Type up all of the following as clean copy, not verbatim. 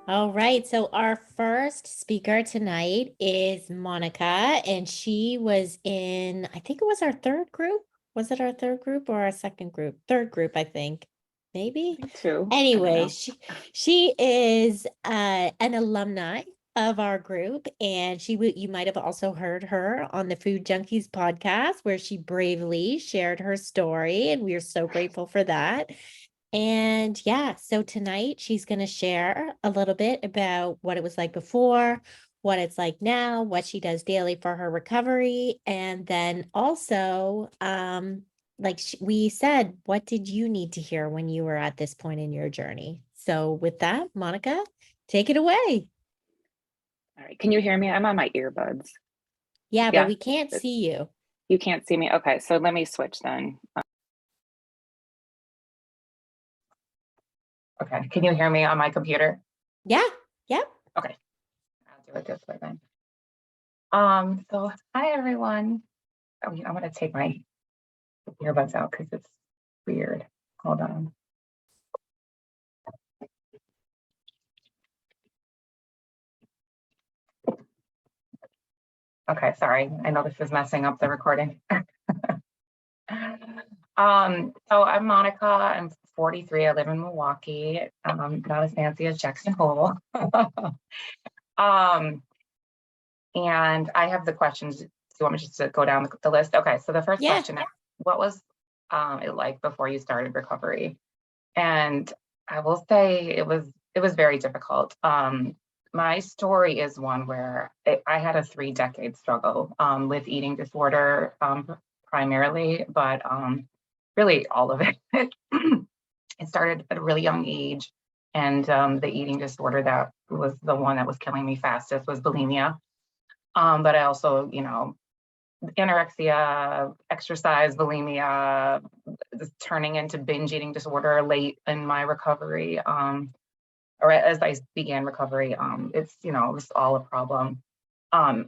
All right. So our first speaker tonight is Monica, and she was in, I think it was our third group. Was it our third group or our second group? Third group, I think. Maybe. Me too. I don't Anyway, know. she is an alumni of our group, and you might have also heard her on the Food Junkies podcast where she bravely shared her story, and we are so grateful for that. And yeah, so tonight she's going to share a little bit about what it was like before, what it's like now, what she does daily for her recovery, and then also, like we said, what did you need to hear when you were at this point in your journey? So with that, Monica, take it away. All right. Can you hear me? I'm on my earbuds. Yeah, but Yeah. we can't see you. You can't see me. Okay. So let me switch then. Okay. Can you hear me on my computer? Yeah, yeah. Okay. I'll do it this way then. So hi everyone. I'm gonna take my earbuds out because it's weird. Hold on. Okay, sorry. I know this is messing up the recording. So I'm Monica. I'm 43. I live in Milwaukee. Not as fancy as Jackson Hole. um, and I have the questions. Do you want me just to go down the list? Okay, so the first Yeah. question is, what was it like before you started recovery? And I will say it was very difficult. My story is one where I had a 3-decade struggle with eating disorder primarily, but really all of it. It started at a really young age, and the eating disorder that was the one that was killing me fastest was bulimia. But I also, anorexia, exercise, bulimia, turning into binge eating disorder late in my recovery, or as I began recovery. It's, it was all a problem.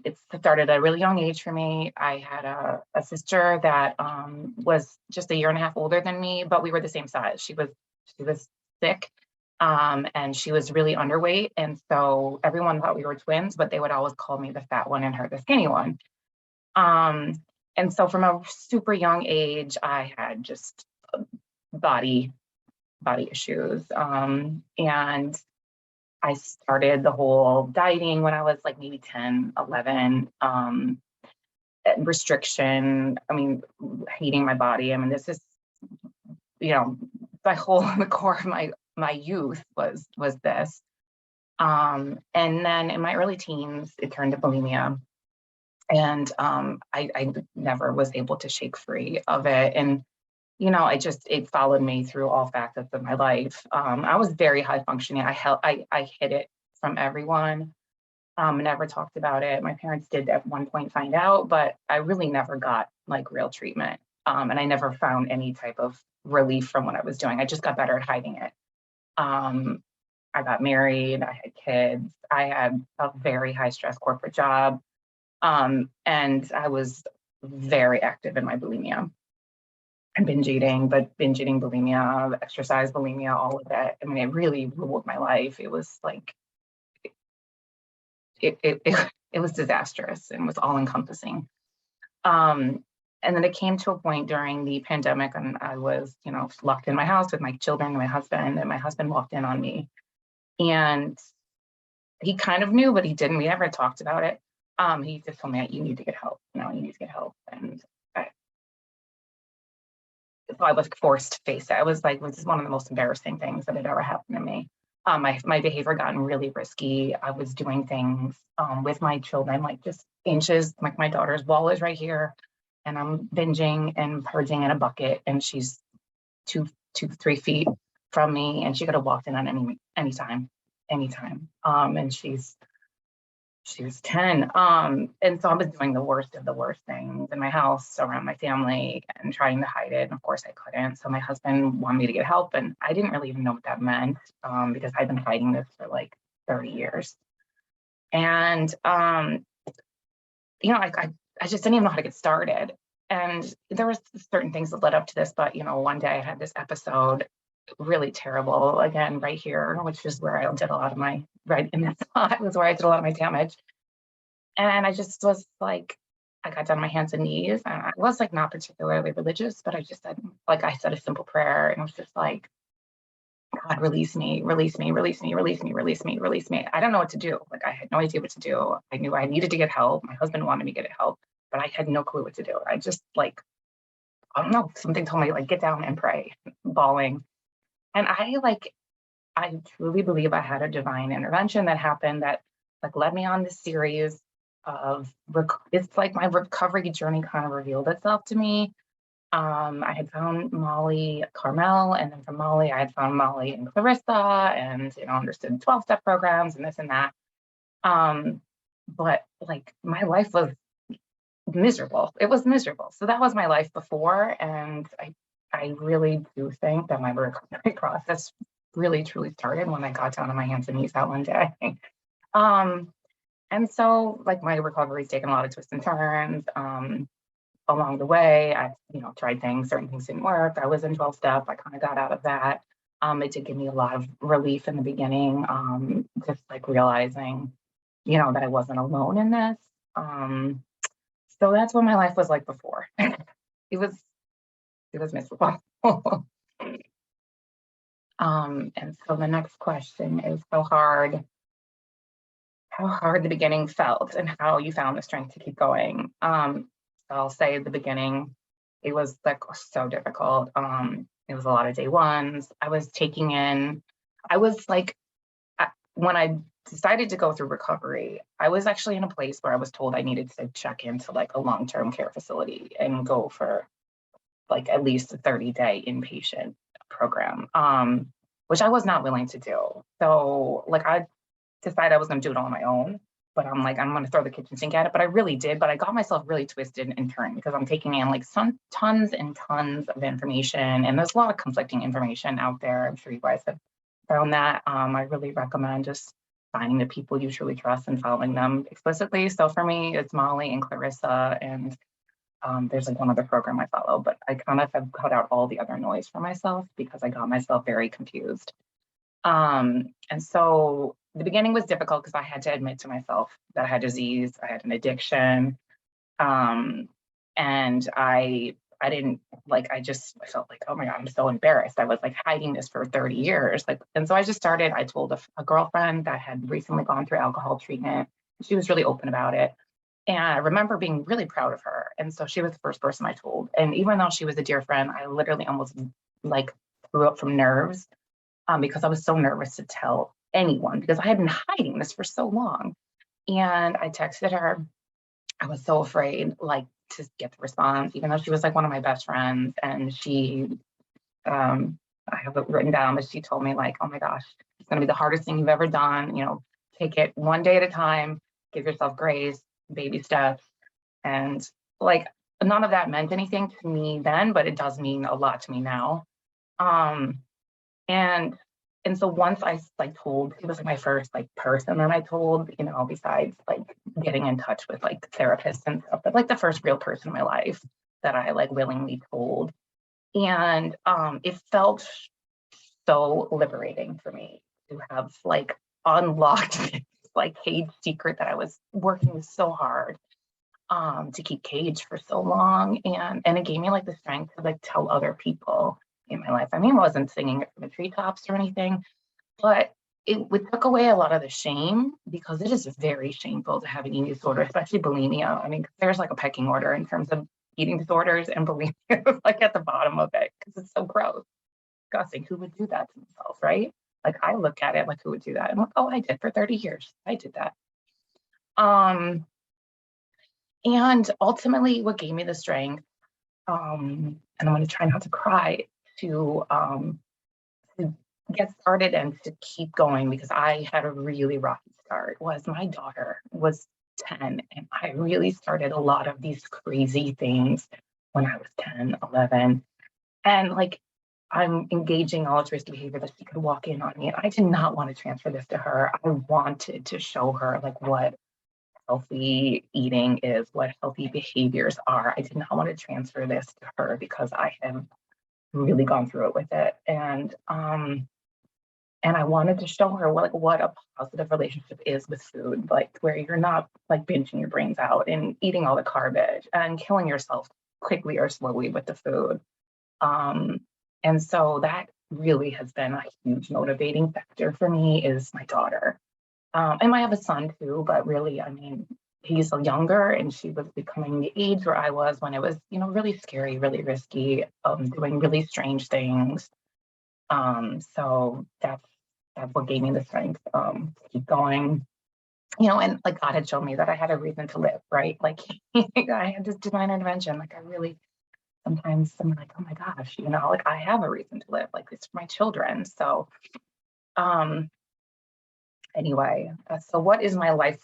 It started at a really young age for me. I had a sister that was just a year and a half older than me, but we were the same size. She was sick, and she was really underweight. And so everyone thought we were twins, but they would always call me the fat one and her the skinny one. Um, and so from a super young age, I had just body issues. And I started the whole dieting when I was like maybe 10, 11. Restriction. I mean, hating my body. I mean, this is, the core of my youth was this. And then in my early teens, it turned to bulimia. And I never was able to shake free of it. And it followed me through all facets of my life. I was very high functioning. I hid it from everyone. Never talked about it. My parents did at one point find out, but I really never got like real treatment. And I never found any type of relief from what I was doing. I just got better at hiding it. I got married. I had kids. I had a very high stress corporate job. And I was very active in my bulimia and binge eating, but binge eating, bulimia, exercise, bulimia, all of that. I mean, it really ruled my life. It was like, it was disastrous and was all encompassing. And then it came to a point during the pandemic, and I was, locked in my house with my children and my husband, and my husband walked in on me. And he kind of knew, but he didn't. We never talked about it. He just told me, you need to get help. You need to get help. And so I was forced to face it. I was like, this is one of the most embarrassing things that had ever happened to me. My behavior gotten really risky. I was doing things with my children, like just inches, like my daughter's wall is right here, and I'm binging and purging in a bucket, and she's 3 feet from me, and she could have walked in on anytime. And she was 10. And so I was doing the worst of the worst things in my house around my family and trying to hide it. And of course I couldn't. So my husband wanted me to get help. And I didn't really even know what that meant, because I've been fighting this for like 30 years. And, I just didn't even know how to get started. And there was certain things that led up to this, but, one day I had this episode, really terrible, again, right here, which is where I did a lot of my right in that spot was where I did a lot of my damage. And I just was like, I got down on my hands and knees. And I was like not particularly religious, but I just said, like, I said a simple prayer and it was just like, God, release me, release me, release me, release me, release me, release me. I don't know what to do. Like, I had no idea what to do. I knew I needed to get help. My husband wanted me to get help, but I had no clue what to do. I just like, I don't know, something told me, like, get down and pray, bawling. And I truly believe I had a divine intervention that happened that like led me on this series of it's like my recovery journey kind of revealed itself to me. I had found Molly Carmel, and then from Molly, I had found Molly and Clarissa, and understood 12-step programs and this and that. Um, but like my life was miserable. It was miserable. So that was my life before, and I really do think that my recovery process really truly started when I got down on my hands and knees that one day. Um, and so like my recovery's taken a lot of twists and turns. Along the way, I tried things, certain things didn't work. I was in 12 step. I kind of got out of that. It did give me a lot of relief in the beginning, just like realizing, that I wasn't alone in this. So that's what my life was like before. it was it was miserable. And so the next question is how hard the beginning felt and how you found the strength to keep going. So I'll say at the beginning, it was like so difficult. It was a lot of day ones. I was like, when I decided to go through recovery, I was actually in a place where I was told I needed to check into like a long-term care facility and go for like at least a 30-day inpatient program, which I was not willing to do. So like I decided I was going to do it all on my own. But I'm like, I'm going to throw the kitchen sink at it. But I really did. But I got myself really twisted and turned because I'm taking in like some tons and tons of information. And there's a lot of conflicting information out there. I'm sure you guys have found that. I really recommend just finding the people you truly trust and following them explicitly. So for me, it's Molly and Clarissa. And there's like one other program I follow. But I kind of have cut out all the other noise for myself because I got myself very confused. And so the beginning was difficult because I had to admit to myself that I had disease, I had an addiction. And I didn't I felt like, oh my God, I'm so embarrassed. I was like hiding this for 30 years. And so I told a girlfriend that had recently gone through alcohol treatment. She was really open about it. And I remember being really proud of her. And so she was the first person I told. And even though she was a dear friend, I literally almost like threw up from nerves because I was so nervous to tell anyone because I had been hiding this for so long. And I texted her. I was so afraid, like, to get the response, even though she was like one of my best friends. And I have it written down, but she told me, like, oh my gosh, it's going to be the hardest thing you've ever done. Take it one day at a time, give yourself grace, baby steps. And like, none of that meant anything to me then, but it does mean a lot to me now. Um, and and so once I like told, it was like my first like person that I told, besides like getting in touch with like therapists and stuff, but like the first real person in my life that I like willingly told. And it felt so liberating for me to have like unlocked this like cage secret that I was working so hard to keep caged for so long. And it gave me like the strength to like tell other people in my life. I mean, I wasn't singing it from the treetops or anything, but it took away a lot of the shame because it is very shameful to have an eating disorder, especially bulimia. I mean, there's like a pecking order in terms of eating disorders, and bulimia is like at the bottom of it because it's so gross. Disgusting. Who would do that to themselves, right? Like I look at it like, who would do that? I'm like, oh, I did for 30 years. I did that. Um, and ultimately, what gave me the strength, and I'm going to try not to cry, to get started and to keep going because I had a really rocky start was my daughter was 10 and I really started a lot of these crazy things when I was 10, 11. And like I'm engaging altruistic behavior that she could walk in on me. And I did not want to transfer this to her. I wanted to show her like what healthy eating is, what healthy behaviors are. I did not want to transfer this to her because I have really gone through it with it. And And I wanted to show her what a positive relationship is with food, like where you're not like binging your brains out and eating all the garbage and killing yourself quickly or slowly with the food. Um, and so that really has been a huge motivating factor for me is my daughter. And I have a son too, but really, I mean, he's younger and she was becoming the age where I was when it was, really scary, really risky, doing really strange things. So that's what gave me the strength to keep going. And like God had shown me that I had a reason to live, right? Like I had this divine intervention. Like I really sometimes I'm like, oh my gosh, like I have a reason to live. Like it's for my children. So um anyway, so what is my life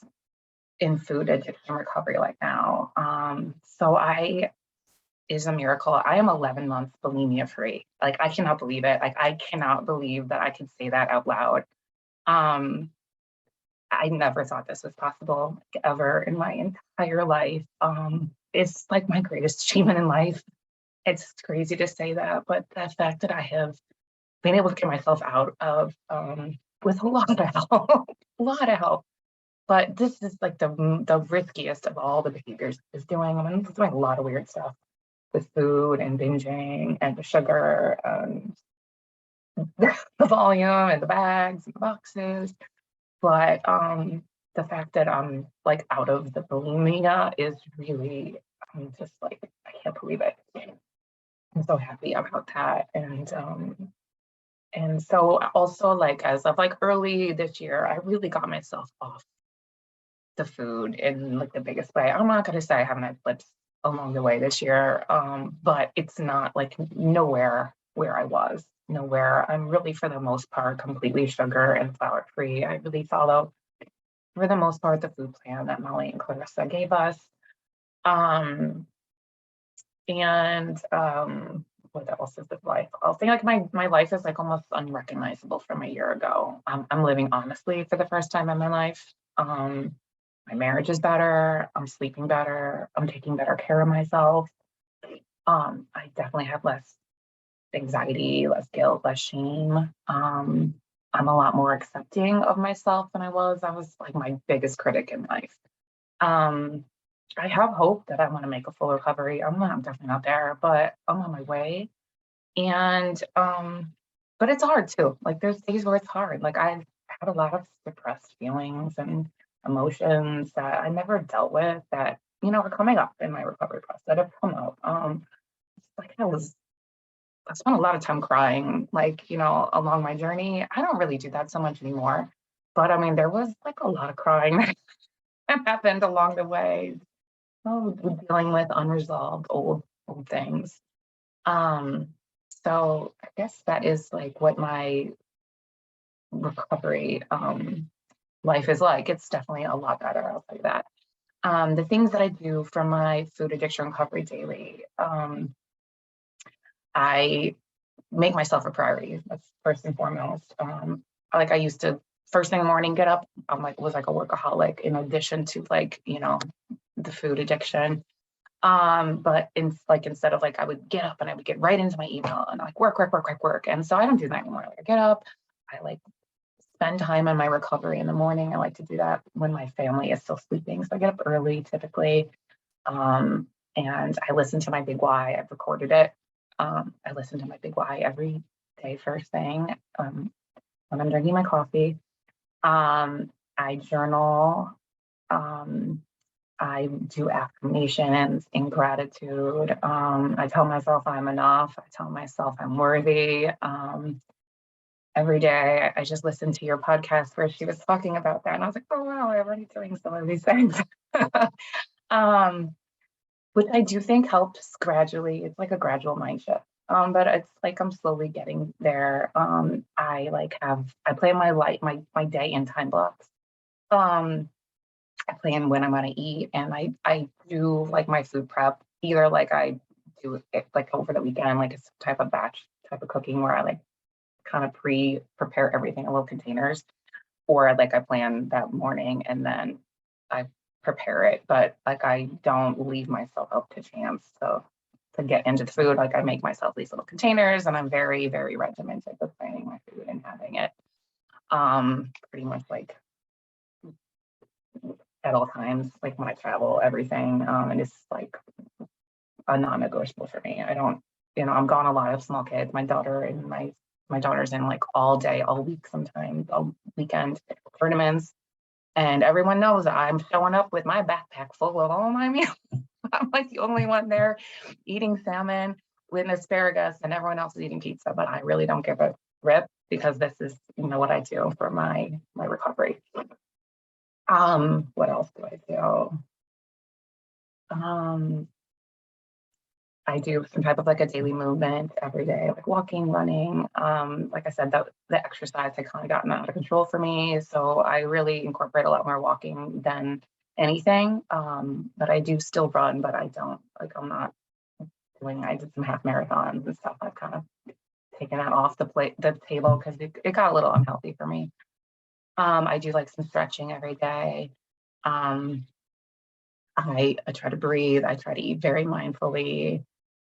in food addiction recovery like now? So I is a miracle. I am 11 months bulimia free. Like I cannot believe it. Like I cannot believe that I can say that out loud. Um, I never thought this was possible ever in my entire life. It's like my greatest achievement in life. It's crazy to say that, but the fact that I have been able to get myself out of with a lot of help, a lot of help. But this is like the riskiest of all the behaviors is doing. I mean, I'm doing a lot of weird stuff with food and binging and the sugar and the volume and the bags and the boxes. But the fact that I'm like out of the bulimia is really, I'm just like, I can't believe it. I'm so happy about that. And so also like as of like early this year, I really got myself off the food in like the biggest way. I'm not gonna say I haven't had blips along the way this year, but it's not like nowhere where I was, nowhere. I'm really for the most part completely sugar and flour free. I really follow for the most part the food plan that Molly and Clarissa gave us. Um, and what else is this life? I'll think like my life is like almost unrecognizable from a year ago. I'm living honestly for the first time in my life. My marriage is better. I'm sleeping better. I'm taking better care of myself. I definitely have less anxiety, less guilt, less shame. I'm a lot more accepting of myself than I was. I was like my biggest critic in life. Um, I have hope that I want to make a full recovery. I'm definitely not there, but I'm on my way. And but it's hard too. Like there's days where it's hard. Like I've had a lot of suppressed feelings and emotions that I never dealt with that, are coming up in my recovery process that have come up. Like I spent a lot of time crying, like, along my journey. I don't really do that so much anymore. But I mean, there was like a lot of crying that happened along the way. Oh, dealing with unresolved old things. Um, so I guess that is like what my recovery life is like. It's definitely a lot better, I'll tell you that. The things that I do for my food addiction recovery daily, I make myself a priority. That's first and foremost. Like I used to first thing in the morning get up. I'm like was like a workaholic in addition to like the food addiction. But instead of like I would get up and I would get right into my email and like work. And so I don't do that anymore. Like I get up, I like spend time on my recovery in the morning. I like to do that when my family is still sleeping. So I get up early typically. Um, and I listen to my big why. I've recorded it. I listen to my big why every day first thing when I'm drinking my coffee. I journal. Um, I do affirmations and gratitude. I tell myself I'm enough. I tell myself I'm worthy. Every day, I just listened to your podcast where she was talking about that, and I was like, oh wow, I'm already doing some of these things. um, which I do think helps gradually. It's like a gradual mind shift. But it's like I'm slowly getting there. I plan my my day in time blocks. Um, I plan when I'm gonna eat, and I do like my food prep. Either like I do it like over the weekend, like it's type of batch type of cooking where I like kind of prepare everything in little containers, or like I plan that morning and then I prepare it. But like I don't leave myself up to chance. So to get into the food, like I make myself these little containers, and I'm very, very regimented with planning my food and having it. pretty much like at all times, like when I travel, everything. And it's like a non-negotiable for me. I don't, I'm gone a lot of small kids. My daughter's in like all day, all week, sometimes all weekend tournaments. And everyone knows that I'm showing up with my backpack full of all my meals. I'm like the only one there eating salmon with asparagus, and everyone else is eating pizza. But I really don't give a rip because this is, what I do for my recovery. What else do I do? Um, I do some type of like a daily movement every day, like walking, running. Like I said, the exercise had kind of gotten out of control for me. So I really incorporate a lot more walking than anything. But I do still run, but I don't like I'm not doing I did some half marathons and stuff. I've kind of taken that off the table because it got a little unhealthy for me. I do like some stretching every day. Um, I try to breathe, I try to eat very mindfully.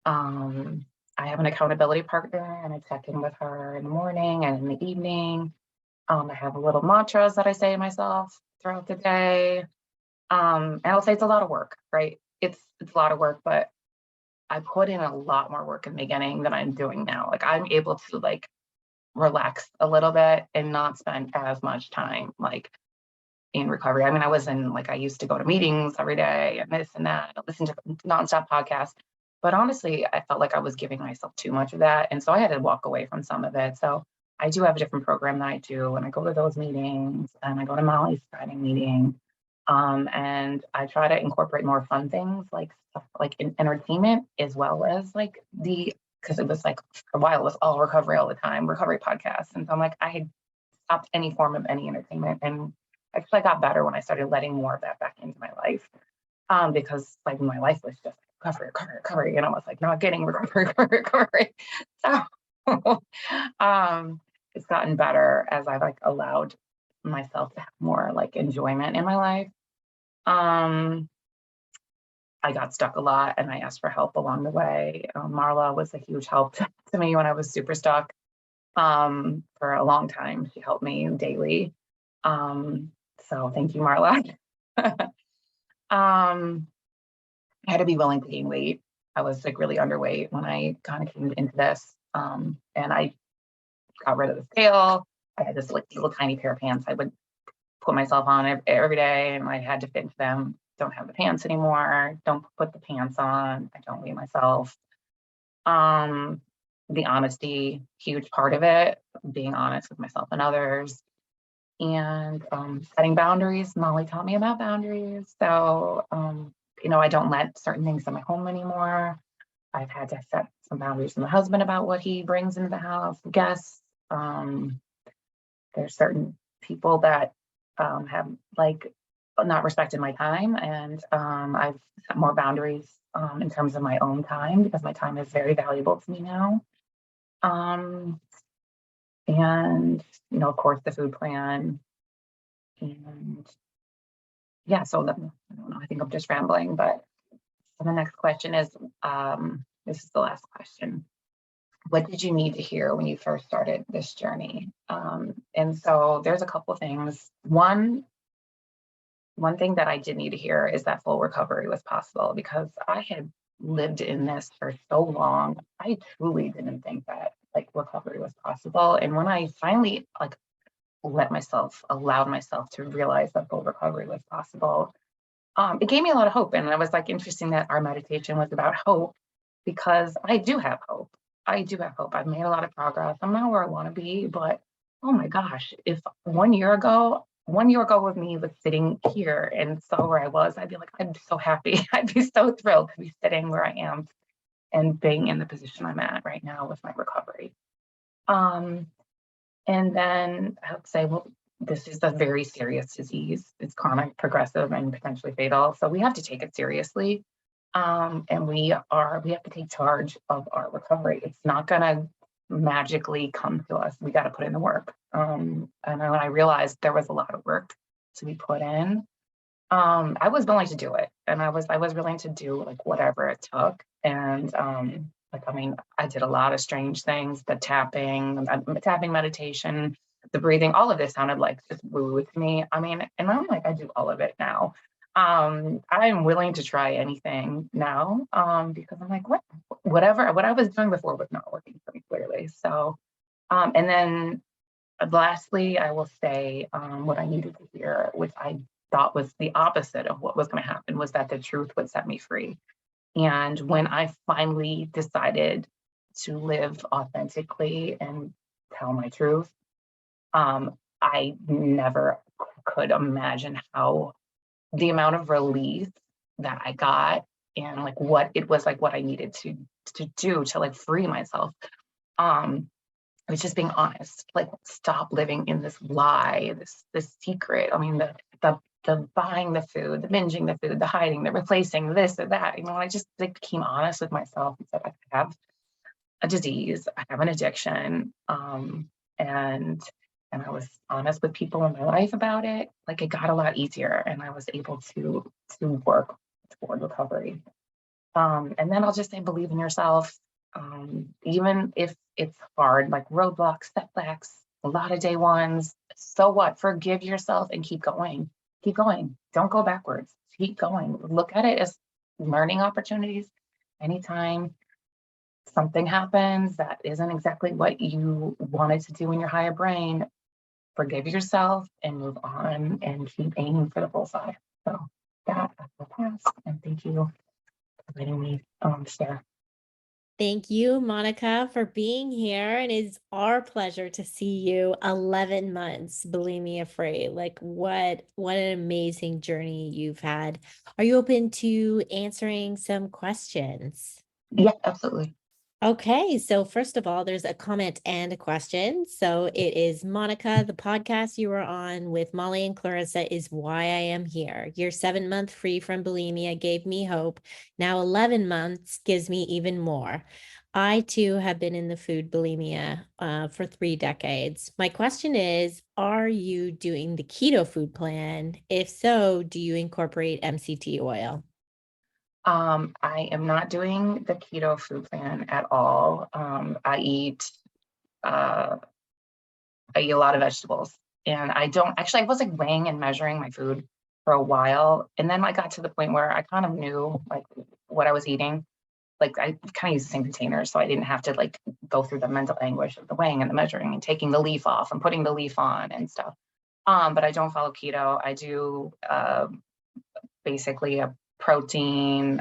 Um, I have an accountability partner and I check in with her in the morning and in the evening. I have little mantras that I say to myself throughout the day. And I'll say it's a lot of work, right? It's a lot of work, but I put in a lot more work in the beginning than I'm doing now. Like I'm able to like relax a little bit and not spend as much time like in recovery. I mean, I used to go to meetings every day and this and that, listen to nonstop podcasts. But honestly, I felt like I was giving myself too much of that. And so I had to walk away from some of it. So I do have a different program that I do, and I go to those meetings and I go to Molly's Friday meeting. And I try to incorporate more fun things like stuff like in entertainment as well as like because it was like for a while it was all recovery all the time, recovery podcasts. And so I'm like, I had stopped any form of any entertainment. And actually I got better when I started letting more of that back into my life. Because like my life was just recovery, recovery, recovery, and I was like not getting recovery, recovery, recovery. So it's gotten better as I've like allowed myself to have more like enjoyment in my life. Um, I got stuck a lot and I asked for help along the way. Marla was a huge help to me when I was super stuck. For a long time, she helped me daily. So thank you, Marla. um, I had to be willing to gain weight. I was like really underweight when I kind of came into this. And I got rid of the scale. I had this like little tiny pair of pants I would put myself on every day, and I had to fit into them. Don't have the pants anymore. Don't put the pants on. I don't weigh myself. Um, the honesty, huge part of it, being honest with myself and others, and setting boundaries. Molly taught me about boundaries. So, I don't let certain things in my home anymore. I've had to set some boundaries with my husband about what he brings into the house, guests. Um, there's certain people that have like not respected my time, and I've set more boundaries in terms of my own time because my time is very valuable to me now. Um, and of course, the food plan, and yeah. So I don't know. I think I'm just rambling, but the next question is, this is the last question. What did you need to hear when you first started this journey? And so there's a couple of things. One thing that I did need to hear is that full recovery was possible because I had lived in this for so long. I truly didn't think that like recovery was possible. And when I finally like allowed myself to realize that full recovery was possible, it gave me a lot of hope. And it was like interesting that our meditation was about hope because I do have hope. I do have hope. I've made a lot of progress. I'm not where I want to be, but oh my gosh, if 1 year ago with me was sitting here and saw where I was, I'd be like, I'm so happy. I'd be so thrilled to be sitting where I am and being in the position I'm at right now with my recovery. Um, and then I would say, well, this is a very serious disease. It's chronic, progressive, and potentially fatal. So we have to take it seriously. And we have to take charge of our recovery. It's not gonna magically come to us. We got to put in the work. And when I realized there was a lot of work to be put in, I was willing to do it, and I was willing to do like whatever it took. And I mean, I did a lot of strange things, the tapping meditation, the breathing, all of this sounded like just woo to me. I mean, and I'm like, I do all of it now. I'm willing to try anything now, because I'm like, what I was doing before was not working for me clearly. So, and then lastly, I will say, what I needed to hear, which I thought was the opposite of what was going to happen, was that the truth would set me free. And when I finally decided to live authentically and tell my truth, I never could imagine how the amount of relief that I got, and like what it was, like what I needed to do to like free myself. It was just being honest, like stop living in this lie, this secret. I mean, the buying the food, the binging the food, the hiding, the replacing this or that. I just like became honest with myself and said, I have a disease, I have an addiction, and I was honest with people in my life about it. Like it got a lot easier, and I was able to work toward recovery. And then I'll just say, believe in yourself, even if it's hard, like roadblocks, setbacks, a lot of day ones. So what? Forgive yourself and keep going. Keep going. Don't go backwards. Keep going. Look at it as learning opportunities. Anytime something happens that isn't exactly what you wanted to do in your higher brain, forgive yourself and move on and keep aiming for the bullseye. So that I will pass. And thank you for letting me share. Thank you, Monica, for being here. And it's our pleasure to see you 11 months bulimia free. Like what an amazing journey you've had. Are you open to answering some questions? Yeah, absolutely. Okay, so first of all, there's a comment and a question. So it is Monica, the podcast you were on with Molly and Clarissa is why I am here. Your 7 month free from bulimia gave me hope. Now 11 months gives me even more. I too have been in the food bulimia for 3 decades. My question is, are you doing the keto food plan? If so, do you incorporate MCT oil? I am not doing the keto food plan at all. Uh, I eat a lot of vegetables, and I don't actually. I was like weighing and measuring my food for a while, and then I got to the point where I kind of knew like what I was eating. Like I kind of use the same container, so I didn't have to like go through the mental anguish of the weighing and the measuring and taking the leaf off and putting the leaf on and stuff. But I don't follow keto. I do basically a protein,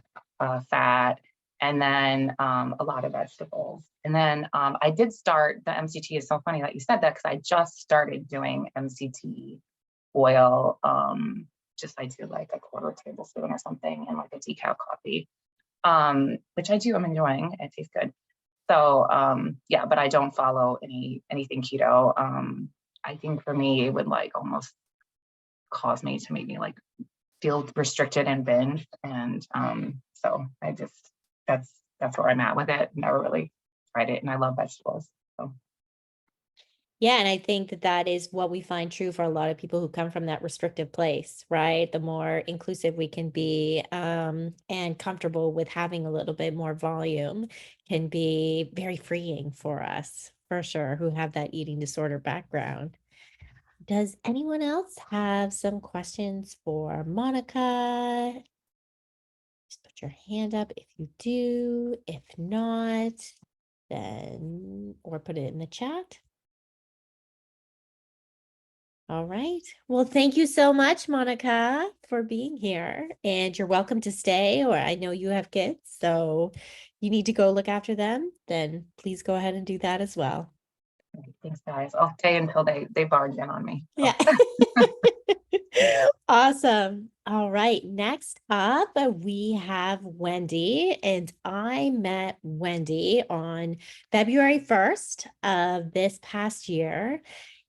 fat, and then a lot of vegetables. And then I did start the MCT. Is so funny that you said that, because I just started doing MCT oil. Just I do like a quarter tablespoon or something and like a decaf coffee, which I do. I'm enjoying. It tastes good. So yeah, but I don't follow anything keto. I think for me, it would like almost cause me to maybe like feel restricted and binge. And so I just that's where I'm at with it. Never really tried it, and I love vegetables. So Yeah, and I think that that is what we find true for a lot of people who come from that restrictive place, right? The more inclusive we can be, and comfortable with having a little bit more volume can be very freeing for us, for sure, who have that eating disorder background. Does anyone else have some questions for Monica? Just put your hand up if you do. If not, then, or put it in the chat. All right. Well, thank you so much, Monica, for being here. And you're welcome to stay, or I know you have kids, so you need to go look after them, then please go ahead and do that as well. thanks, guys. I'll stay until they barge in on me. So. Yeah. Awesome. All right. Next up, we have Wendy, and I met Wendy on February 1st of this past year.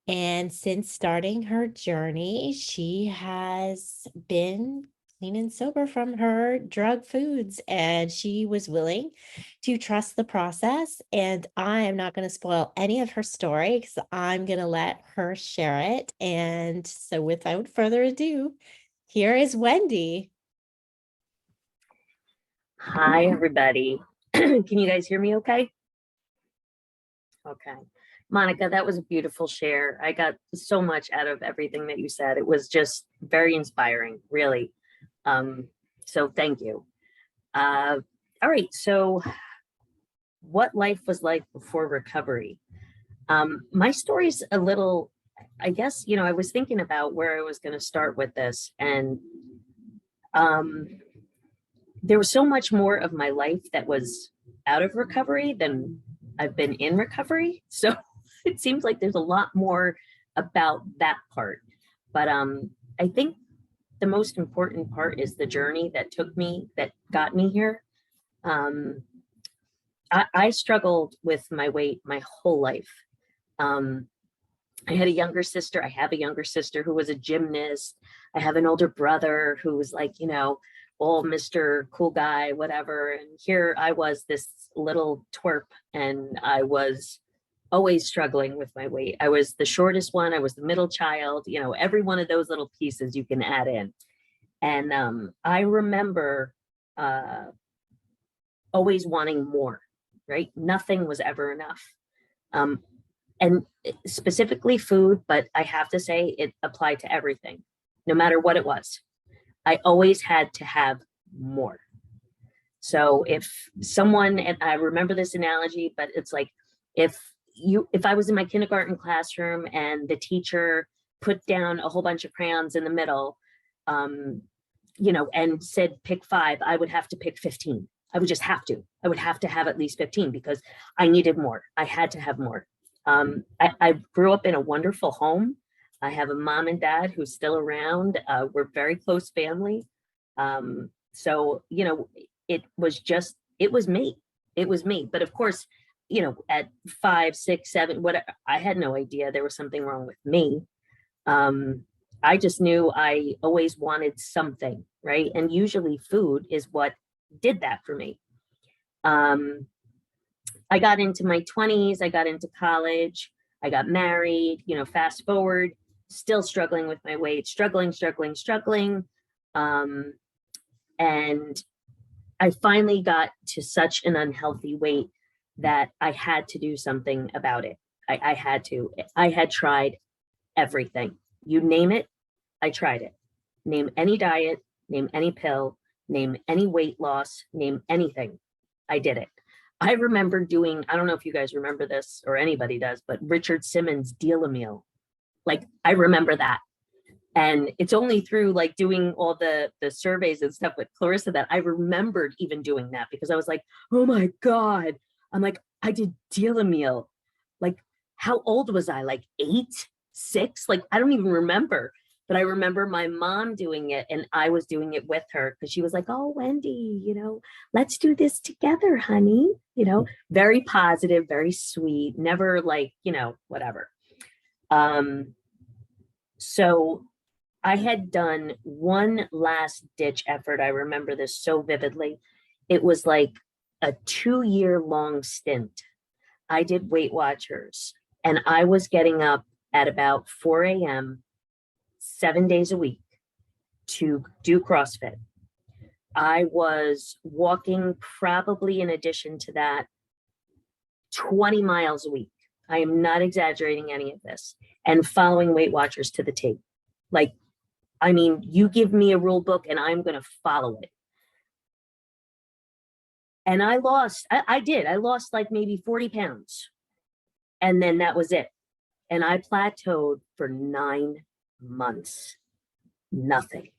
And since starting her journey, she has been clean and sober from her drug foods, and she was willing to trust the process. And I am not going to spoil any of her story because I'm going to let her share it. And so, without further ado, here is Wendy. Hi, everybody. Can you guys hear me okay? Okay. Monica, that was a beautiful share. I got so much out of everything that you said. It was just very inspiring, really. Um, so thank you. Uh, all right. So what life was like before recovery. My story's a little, I guess, I was thinking about where I was going to start with this. And um, there was so much more of my life that was out of recovery than I've been in recovery. So it seems like there's a lot more about that part. But I think the most important part is the journey that got me here. Um, I struggled with my weight my whole life. Um, I had a younger sister. I have a younger sister who was a gymnast. I have an older brother who was like, all Mr. Cool Guy, whatever. And here I was, this little twerp, and I was always struggling with my weight. I was the shortest one. I was the middle child, every one of those little pieces you can add in. And I remember always wanting more, right? Nothing was ever enough. Um, and specifically food, but I have to say it applied to everything, no matter what it was. I always had to have more. So if someone, and I remember this analogy, but it's like if I was in my kindergarten classroom and the teacher put down a whole bunch of crayons in the middle, and said pick 5, I would have to pick 15. I would just have to. I would have to have at least 15 because I needed more. I had to have more. I grew up in a wonderful home. I have a mom and dad who's still around. We're very close family. So, it was me. It was me. But of course, at 5, 6, 7, whatever, I had no idea there was something wrong with me. I just knew I always wanted something, right? And usually food is what did that for me. I got into my 20s, I got into college, I got married, fast forward, still struggling with my weight, struggling. And I finally got to such an unhealthy weight that I had to do something about it. I had to. I had tried everything. You name it, I tried it. Name any diet, name any pill, name any weight loss, name anything. I did it. I remember doing, I don't know if you guys remember this or anybody does, but Richard Simmons' Deal a Meal. Like, I remember that. And it's only through like doing all the surveys and stuff with Clarissa that I remembered even doing that, because I was like, oh my God. I'm like, I did Deal a Meal. Like, how old was I? Like 8, 6? Like, I don't even remember. But I remember my mom doing it and I was doing it with her because she was like, oh, Wendy, let's do this together, honey. Very positive, very sweet, never like, whatever. So I had done one last ditch effort. I remember this so vividly. It was like a 2-year long stint. I did Weight Watchers and I was getting up at about 4 a.m. 7 days a week to do CrossFit. I was walking, probably in addition to that, 20 miles a week. I am not exaggerating any of this, and following Weight Watchers to the T. Like, I mean, you give me a rule book and I'm going to follow it. And I lost like maybe 40 pounds. And then that was it. And I plateaued for 9 months. Nothing,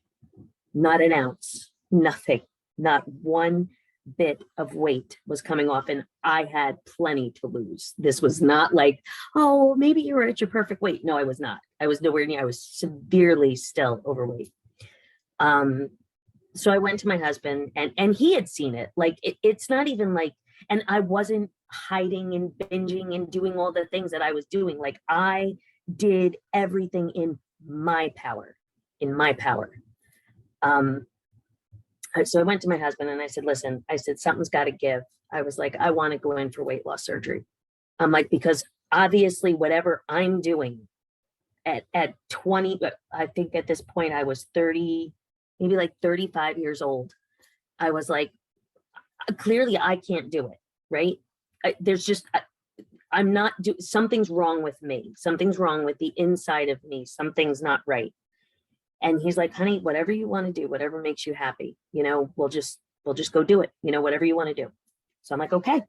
not an ounce, nothing, not one bit of weight was coming off. And I had plenty to lose. This was not like, oh, maybe you're at your perfect weight. No, I was not. I was nowhere near. I was severely still overweight. So I went to my husband and he had seen it. Like, it's not even like, and I wasn't hiding and binging and doing all the things that I was doing. Like, I did everything in my power. So I went to my husband and I said, listen, I said, something's got to give. I was like, I want to go in for weight loss surgery. I'm like, because obviously whatever I'm doing at 20, but I think at this point I was 30, maybe like 35 years old. I was like, clearly I can't do it. Right. There's just, I'm not something's wrong with me. Something's wrong with the inside of me. Something's not right. And he's like, honey, whatever you want to do, whatever makes you happy, we'll just go do it, whatever you want to do. So I'm like, okay.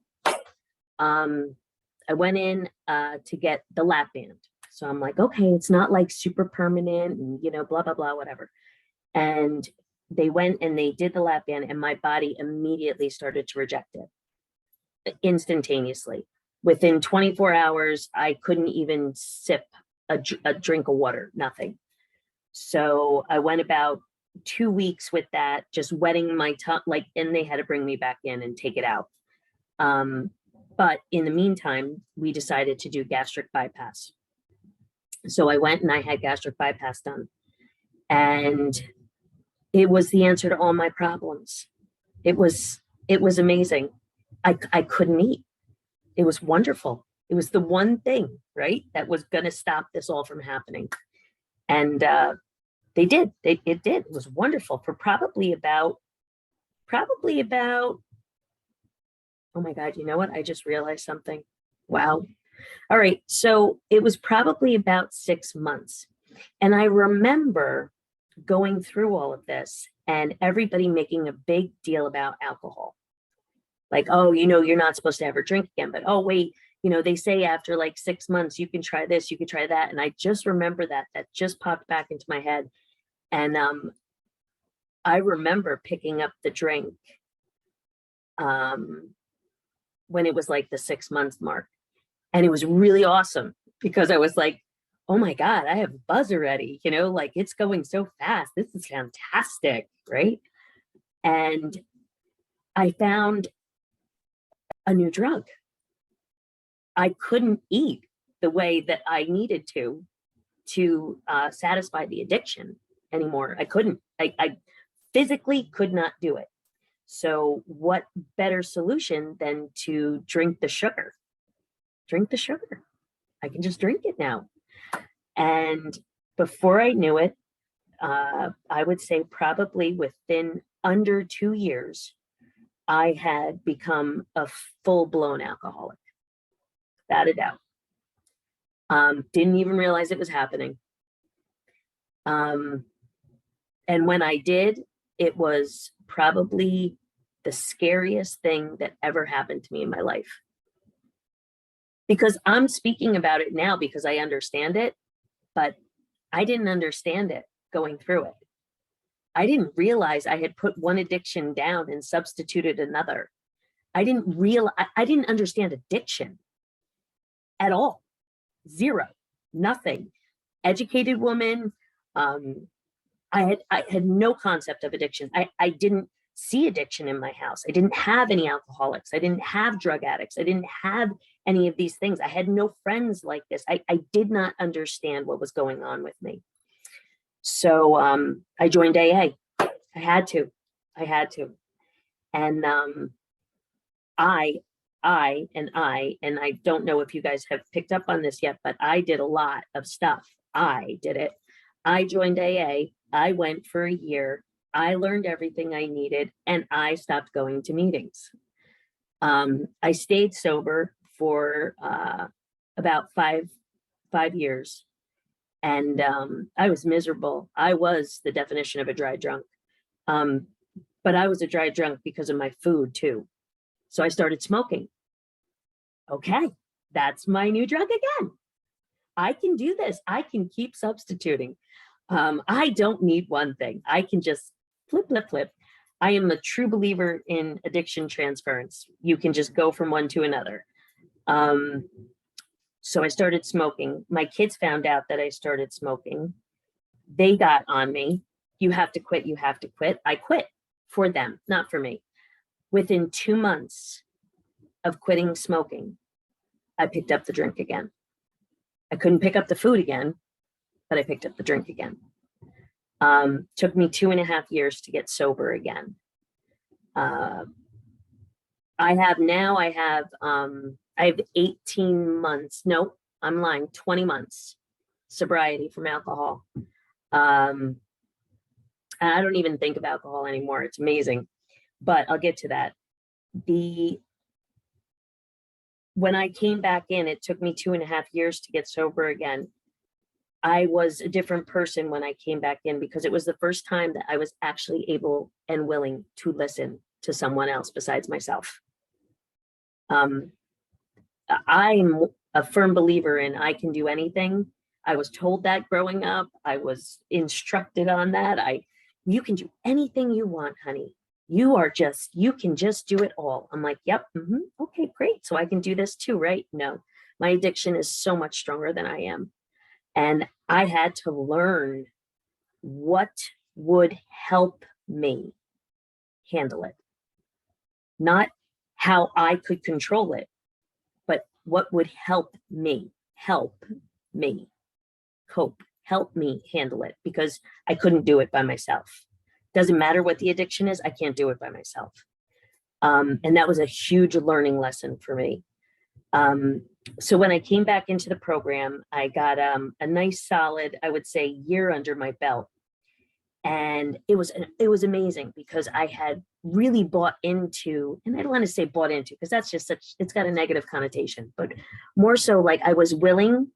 I went in to get the lap band. So I'm like, okay, it's not like super permanent and, blah, blah, blah, whatever. And they went and they did the lap band and my body immediately started to reject it instantaneously. Within 24 hours, I couldn't even sip a drink of water, nothing. So I went about 2 weeks with that, just wetting my tongue, and they had to bring me back in and take it out. But in the meantime, we decided to do gastric bypass. So I went and I had gastric bypass done. And it was the answer to all my problems. It was amazing. I couldn't eat. It was wonderful. It was the one thing, right, that was going to stop this all from happening. And they did. It did. It was wonderful for probably about, oh my God, you know what? I just realized something. Wow. All right. So it was probably about 6 months. And I remember going through all of this and everybody making a big deal about alcohol. Like, oh, you're not supposed to ever drink again, but oh, wait, they say after like 6 months, you can try this, you can try that. And I just remember that just popped back into my head. And I remember picking up the drink when it was like the 6 month mark. And it was really awesome because I was like, oh my God, I have buzz already, like it's going so fast. This is fantastic, right? And I found a new drug. I couldn't eat the way that I needed to satisfy the addiction anymore. I couldn't. I physically could not do it. So what better solution than to drink the sugar? Drink the sugar. I can just drink it now. And before I knew it, I would say probably within under 2 years, I had become a full-blown alcoholic. Without a doubt. Didn't even realize it was happening. And when I did, it was probably the scariest thing that ever happened to me in my life. Because I'm speaking about it now because I understand it, but I didn't understand it going through it. I didn't realize I had put one addiction down and substituted another. I didn't understand addiction at all. Zero, nothing. Educated woman. I had no concept of addiction. I didn't see addiction in my house. I didn't have any alcoholics. I didn't have drug addicts. I didn't have any of these things. I had no friends like this. I did not understand what was going on with me. So I joined AA. I had to. And I don't know if you guys have picked up on this yet, but I did a lot of stuff. I did it. I joined AA. I went for a year. I learned everything I needed and I stopped going to meetings. I stayed sober for about five years. And I was miserable. I was the definition of a dry drunk. But I was a dry drunk because of my food too. So I started smoking. Okay, that's my new drug again. I can do this. I can keep substituting. I don't need one thing. I can just flip. I am a true believer in addiction transference. You can just go from one to another. So I started smoking. My kids found out that I started smoking. They got on me. You have to quit. You have to quit. I quit for them, not for me. Within 2 months of quitting smoking, I picked up the drink again. I couldn't pick up the food again, but I picked up the drink again. Took me 2.5 years to get sober again. I have 18 months. No, I'm lying. 20 months sobriety from alcohol. I don't even think of alcohol anymore. It's amazing, but I'll get to that. The when I came back in, it took me 2.5 years to get sober again. I was a different person when I came back in because it was the first time that I was actually able and willing to listen to someone else besides myself. I'm a firm believer in I can do anything. I was told that growing up. I was instructed on that. You can do anything you want, honey. You can just do it all. I'm like, yep, okay, great. So I can do this too, right? No, my addiction is so much stronger than I am. And I had to learn what would help me handle it. Not how I could control it, but what would help me cope, help me handle it, because I couldn't do it by myself. Doesn't matter what the addiction is, I can't do it by myself. And that was a huge learning lesson for me. So when I came back into the program, I got a nice solid, I would say, year under my belt. And it was amazing because I had really bought into, and I don't want to say bought into, because that's just it's got a negative connotation, but more so like I was willing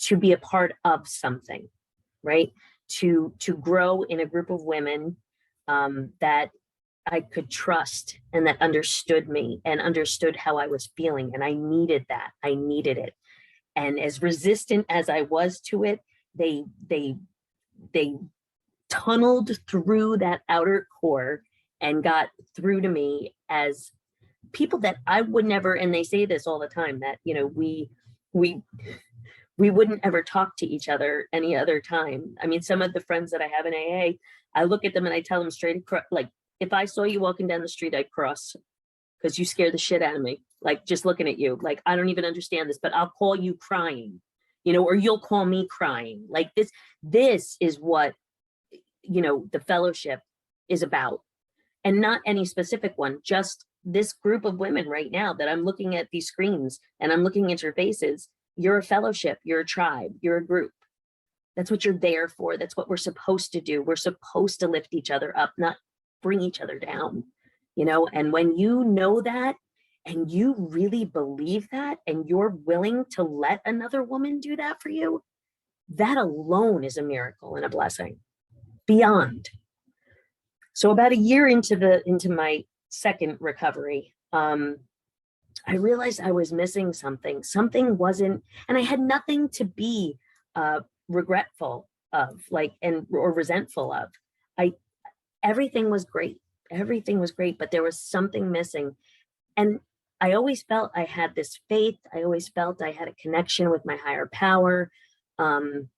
to be a part of something, right? To grow in a group of women that I could trust and that understood me and understood how I was feeling. And I needed that. I needed it. And as resistant as I was to it, they tunneled through that outer core and got through to me as people that I would never, and they say this all the time, that, you know, we wouldn't ever talk to each other any other time. I mean, some of the friends that I have in AA, I look at them and I tell them straight across, like, if I saw you walking down the street, I'd cross because you scare the shit out of me. Like, just looking at you, like, I don't even understand this, but I'll call you crying, you know, or you'll call me crying. Like this is what, you know, the fellowship is about. And not any specific one, just this group of women right now that I'm looking at these screens and I'm looking at your faces. You're a fellowship, you're a tribe, you're a group. That's what you're there for. That's what we're supposed to do. We're supposed to lift each other up, not bring each other down, you know? And when you know that, and you really believe that, and you're willing to let another woman do that for you, that alone is a miracle and a blessing beyond. So about a year into my second recovery, I realized I was missing something. Something wasn't, and I had nothing to be regretful of, like, or resentful of. Everything was great. Everything was great, but there was something missing. And I always felt I had this faith. I always felt I had a connection with my higher power. But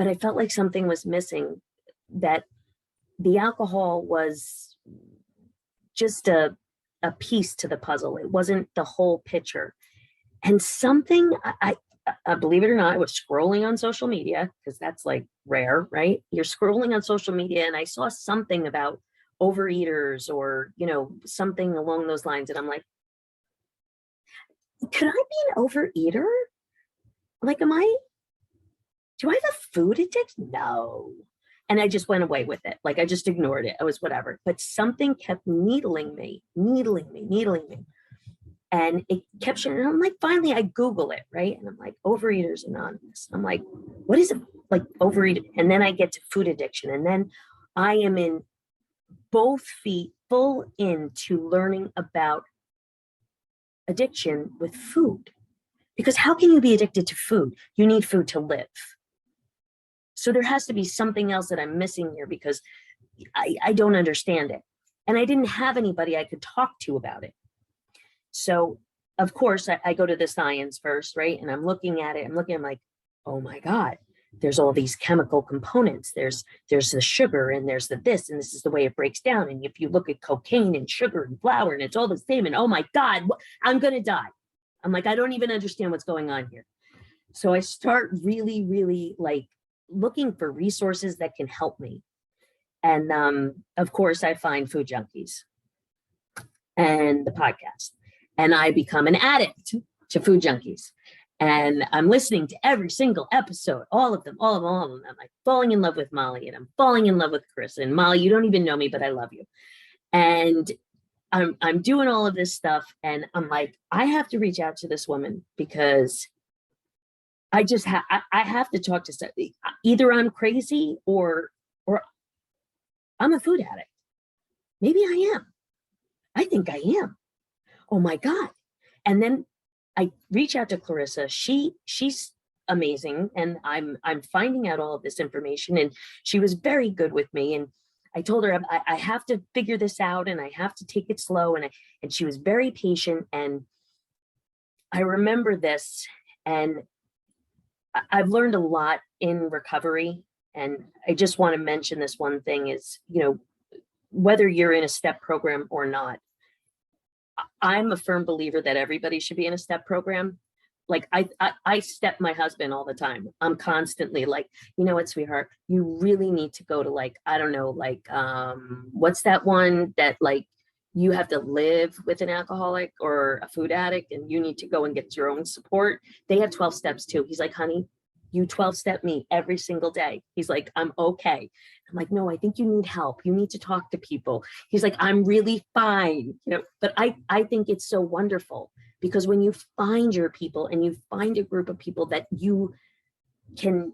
I felt like something was missing, that the alcohol was just a piece to the puzzle. It wasn't the whole picture. And something, I believe it or not, I was scrolling on social media, because that's like rare, right? You're scrolling on social media and I saw something about overeaters or, you know, something along those lines. And I'm like, could I be an overeater? Like, do I have a food addiction? No. And I just went away with it. Like, I just ignored it. I was whatever. But something kept needling me. And it kept showing. And I'm like, finally, I Google it, right? And I'm like, Overeaters Anonymous. I'm like, what is it? Like, overeating? And then I get to food addiction. And then I am in both feet full into learning about addiction with food. Because how can you be addicted to food? You need food to live. So there has to be something else that I'm missing here, because I don't understand it. And I didn't have anybody I could talk to about it. So, of course, I go to the science first, right? And I'm looking at it. I'm like, oh my God, there's all these chemical components. There's the sugar, and there's the this, and this is the way it breaks down. And if you look at cocaine and sugar and flour, and it's all the same, and oh my God, I'm going to die. I'm like, I don't even understand what's going on here. So I start really, really like looking for resources that can help me. And of course, I find Food Junkies and the podcast. And I become an addict to Food Junkies. And I'm listening to every single episode, all of them. I'm like falling in love with Molly, and I'm falling in love with Chris. And Molly, you don't even know me, but I love you. And I'm doing all of this stuff, and I'm like, I have to reach out to this woman because I have to talk to somebody. Either I'm crazy or I'm a food addict. Maybe I am. I think I am. Oh my God. And then I reach out to Clarissa. She's amazing. And I'm finding out all of this information. And she was very good with me. And I told her I have to figure this out and I have to take it slow. And she was very patient. And I remember this, and I've learned a lot in recovery. And I just want to mention this one thing is, whether you're in a step program or not, I'm a firm believer that everybody should be in a step program. Like I step my husband all the time. I'm constantly like, you know what, sweetheart, you really need to go to, like, I don't know, like, what's that one that, like, you have to live with an alcoholic or a food addict and you need to go and get your own support. They have 12 steps too. He's like, honey, you 12 step me every single day. He's like, I'm okay. I'm like, no, I think you need help. You need to talk to people. He's like, I'm really fine. But I think it's so wonderful, because when you find your people and you find a group of people that you can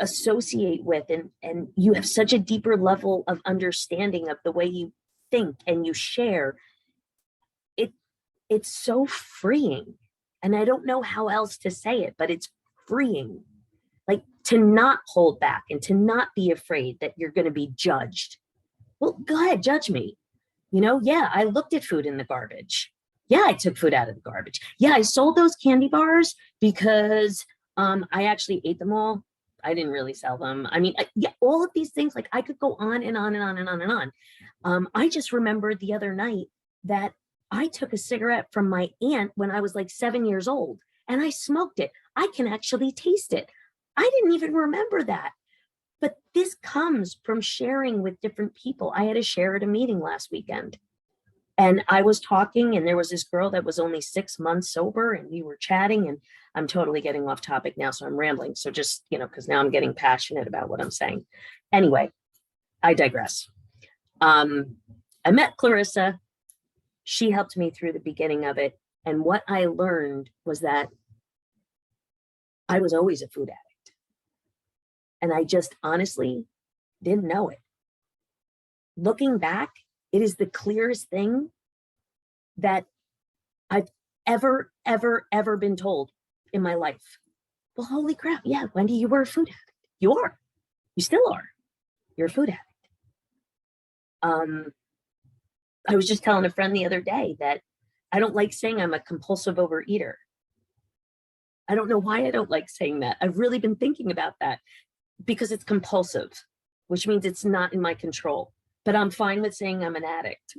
associate with, and you have such a deeper level of understanding of the way you think and you share, it's so freeing. And I don't know how else to say it, but it's freeing. Like, to not hold back and to not be afraid that you're going to be judged. Well, go ahead, judge me. Yeah, I looked at food in the garbage. Yeah, I took food out of the garbage. Yeah, I sold those candy bars because I actually ate them all. I didn't really sell them. I mean, yeah, all of these things, like, I could go on and on and on and on and on. I just remembered the other night that I took a cigarette from my aunt when I was like 7 years old, and I smoked it. I can actually taste it. I didn't even remember that. But this comes from sharing with different people. I had a share at a meeting last weekend, and I was talking, and there was this girl that was only 6 months sober, and we were chatting, and I'm totally getting off topic now, so I'm rambling. So just, because now I'm getting passionate about what I'm saying. Anyway, I digress. I met Clarissa. She helped me through the beginning of it. And what I learned was that I was always a food addict. And I just honestly didn't know it. Looking back, it is the clearest thing that I've ever been told in my life. Well, holy crap. Yeah, Wendy, you were a food addict. You are. You still are. You're a food addict. I was just telling a friend the other day that I don't like saying I'm a compulsive overeater. I don't know why I don't like saying that. I've really been thinking about that, because it's compulsive, which means it's not in my control. But I'm fine with saying I'm an addict.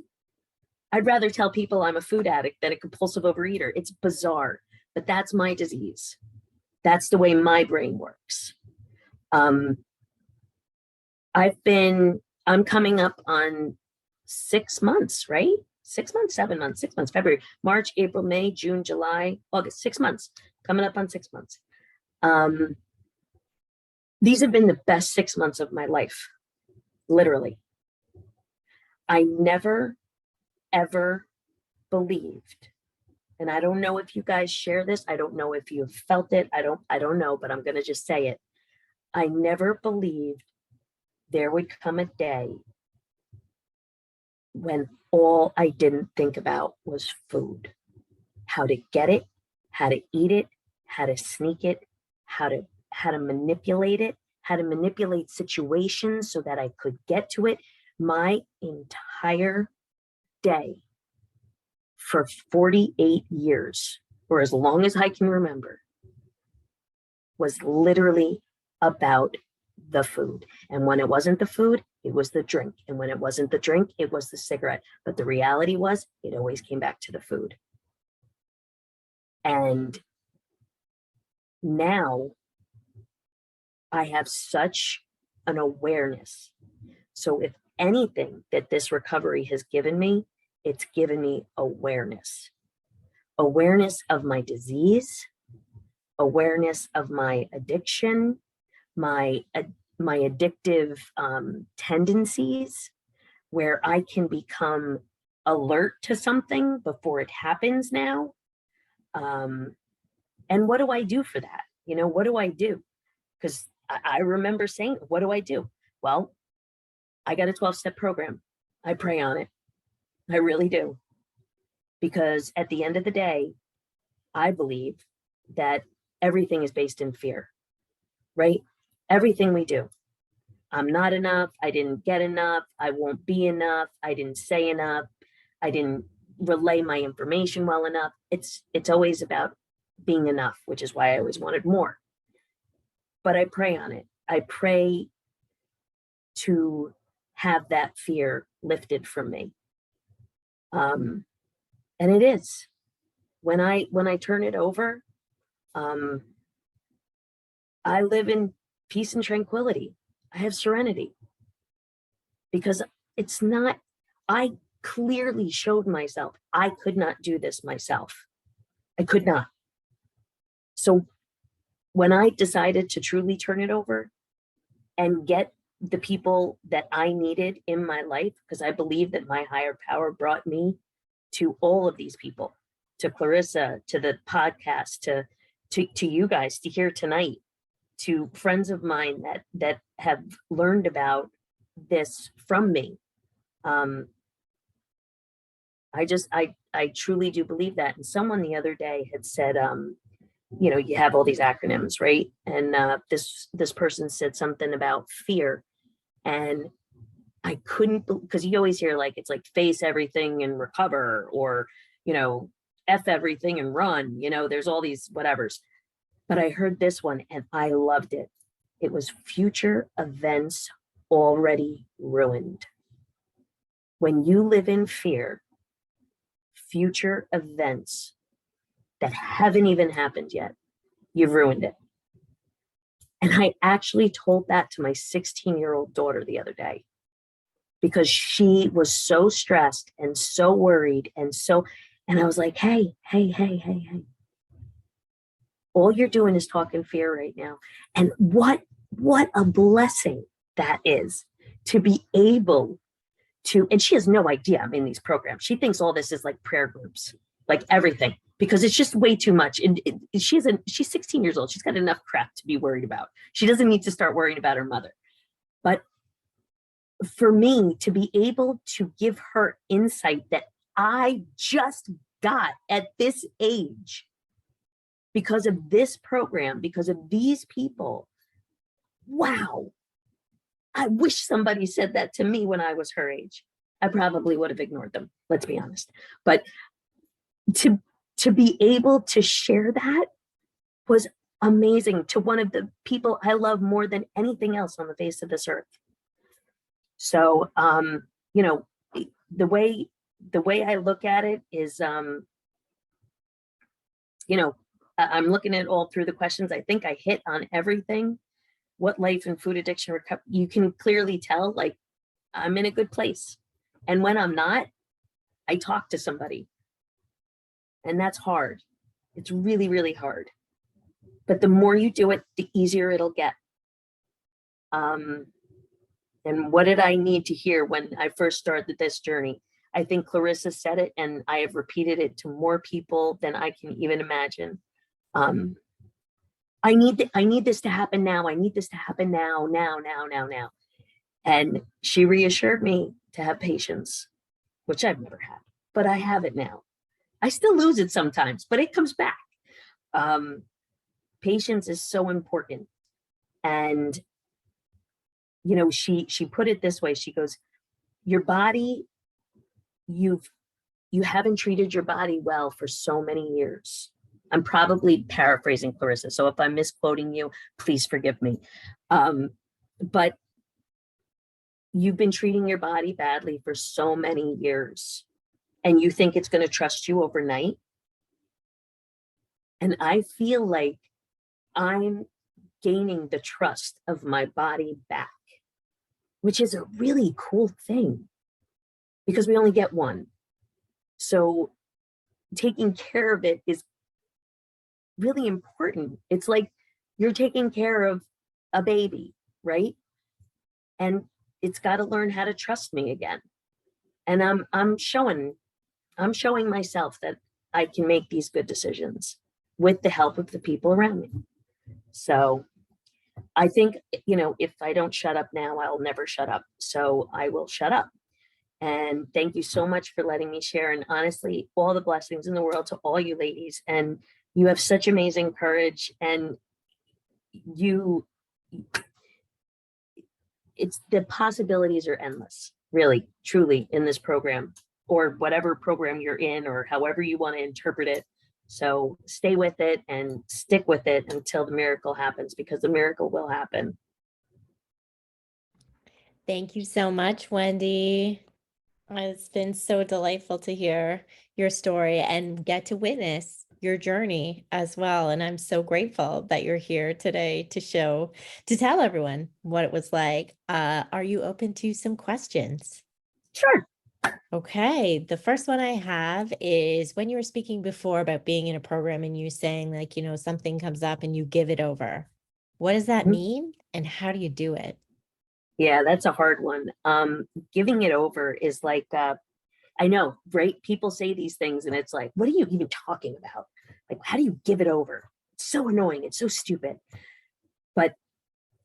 I'd rather tell people I'm a food addict than a compulsive overeater. It's bizarre, but that's my disease. That's the way my brain works. I'm coming up on 6 months, right? 6 months, 7 months, 6 months, February, March, April, May, June, July, August, 6 months, coming up on 6 months. These have been the best 6 months of my life, literally. I never, ever believed, and I don't know if you guys share this. I don't know if you've felt it. I don't know, but I'm going to just say it. I never believed there would come a day when all I didn't think about was food, how to get it, how to eat it, how to sneak it, how to manipulate it, how to manipulate situations so that I could get to it. My entire day for 48 years, or as long as I can remember, was literally about the food. And when it wasn't the food, it was the drink. And when it wasn't the drink, it was the cigarette. But the reality was, it always came back to the food. And now I have such an awareness. So if anything that this recovery has given me, it's given me awareness. Awareness of my disease, awareness of my addiction, my addictive tendencies, where I can become alert to something before it happens now. And what do I do for that? What do I do? Because I remember saying, what do I do? Well, I got a 12-step program. I pray on it. I really do. Because at the end of the day, I believe that everything is based in fear, right? Everything we do. I'm not enough. I didn't get enough. I won't be enough. I didn't say enough. I didn't relay my information well enough. It's always about being enough, which is why I always wanted more. But I pray on it. I pray to have that fear lifted from me. And it is. When I turn it over, I live in peace and tranquility. I have serenity. Because it's not, I clearly showed myself I could not do this myself. I could not. So when I decided to truly turn it over and get the people that I needed in my life, because I believe that my higher power brought me to all of these people, to Clarissa, to the podcast, to you guys, to here tonight, to friends of mine that have learned about this from me. I truly do believe that. And someone the other day had said, you have all these acronyms, right? And this person said something about fear, and I couldn't, because you always hear like it's like face everything and recover, or F everything and run. There's all these whatevers. But I heard this one and I loved it. It was future events already ruined. When you live in fear, future events that haven't even happened yet, you've ruined it. And I actually told that to my 16-year-old daughter the other day, because she was so stressed and so worried and I was like, hey. All you're doing is talking fear right now. And what a blessing that is, to be able to, and she has no idea I'm in these programs. She thinks all this is like prayer groups, like everything, because it's just way too much. And she's 16 years old. She's got enough crap to be worried about. She doesn't need to start worrying about her mother. But for me to be able to give her insight that I just got at this age, because of this program, because of these people, wow. I wish somebody said that to me when I was her age. I probably would have ignored them, let's be honest. But to be able to share that was amazing, to one of the people I love more than anything else on the face of this earth. So, the way I look at it is, I'm looking at all through the questions. I think I hit on everything. What life and food addiction recovery, you can clearly tell, like, I'm in a good place. And when I'm not, I talk to somebody. And that's hard. It's really, really hard. But the more you do it, the easier it'll get. And what did I need to hear when I first started this journey? I think Clarissa said it, and I have repeated it to more people than I can even imagine. I need this to happen now. I need this to happen now. And she reassured me to have patience, which I've never had, but I have it now. I still lose it sometimes, but it comes back. Patience is so important. And, she put it this way. She goes, your body, you haven't treated your body well for so many years. I'm probably paraphrasing Clarissa, so if I'm misquoting you, please forgive me. But you've been treating your body badly for so many years, and you think it's going to trust you overnight. And I feel like I'm gaining the trust of my body back, which is a really cool thing, because we only get one. So taking care of it is really important. It's like you're taking care of a baby, right? And it's got to learn how to trust me again. And I'm showing myself that I can make these good decisions with the help of the people around me. So I think, if I don't shut up now, I'll never shut up. So I will shut up. And thank you so much for letting me share. And honestly, all the blessings in the world to all you ladies. And you have such amazing courage, and it's the possibilities are endless, really, truly, in this program, or whatever program you're in, or however you want to interpret it. So stay with it and stick with it until the miracle happens, because the miracle will happen. Thank you so much, Wendy. It's been so delightful to hear your story and get to witness your journey as well. And I'm so grateful that you're here today to tell everyone what it was like. Are you open to some questions? Sure. Okay, the first one I have is when you were speaking before about being in a program and you saying like, something comes up and you give it over. What does that Mhm. mean and how do you do it? Yeah, that's a hard one. Giving it over is like, I know, right? People say these things and it's like, what are you even talking about? Like, how do you give it over? It's so annoying. It's so stupid. But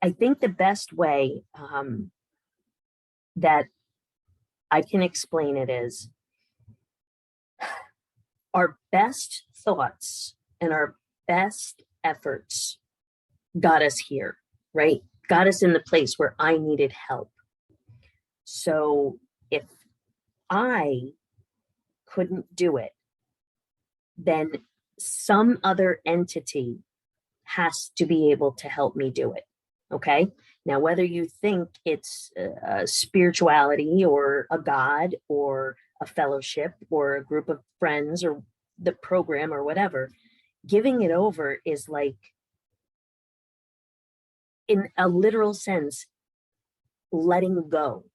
I think the best way that I can explain it is our best thoughts and our best efforts got us here, right? Got us in the place where I needed help. So if I couldn't do it, then some other entity has to be able to help me do it. Okay. Now, whether you think it's spirituality or a God or a fellowship or a group of friends or the program or whatever, giving it over is like, in a literal sense, letting go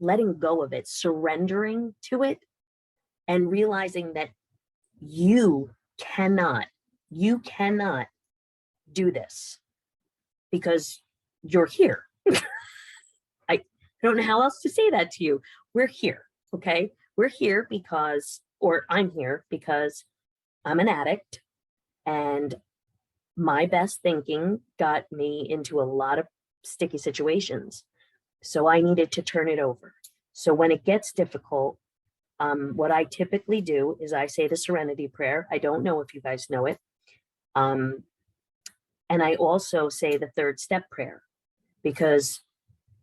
of it, surrendering to it, and realizing that you cannot do this because you're here. I don't know how else to say that to you. We're here, okay? We're here because, or I'm here because I'm an addict, and my best thinking got me into a lot of sticky situations. So I needed to turn it over. So when it gets difficult, what I typically do is I say the Serenity Prayer. I don't know if you guys know it. And I also say the third step prayer because,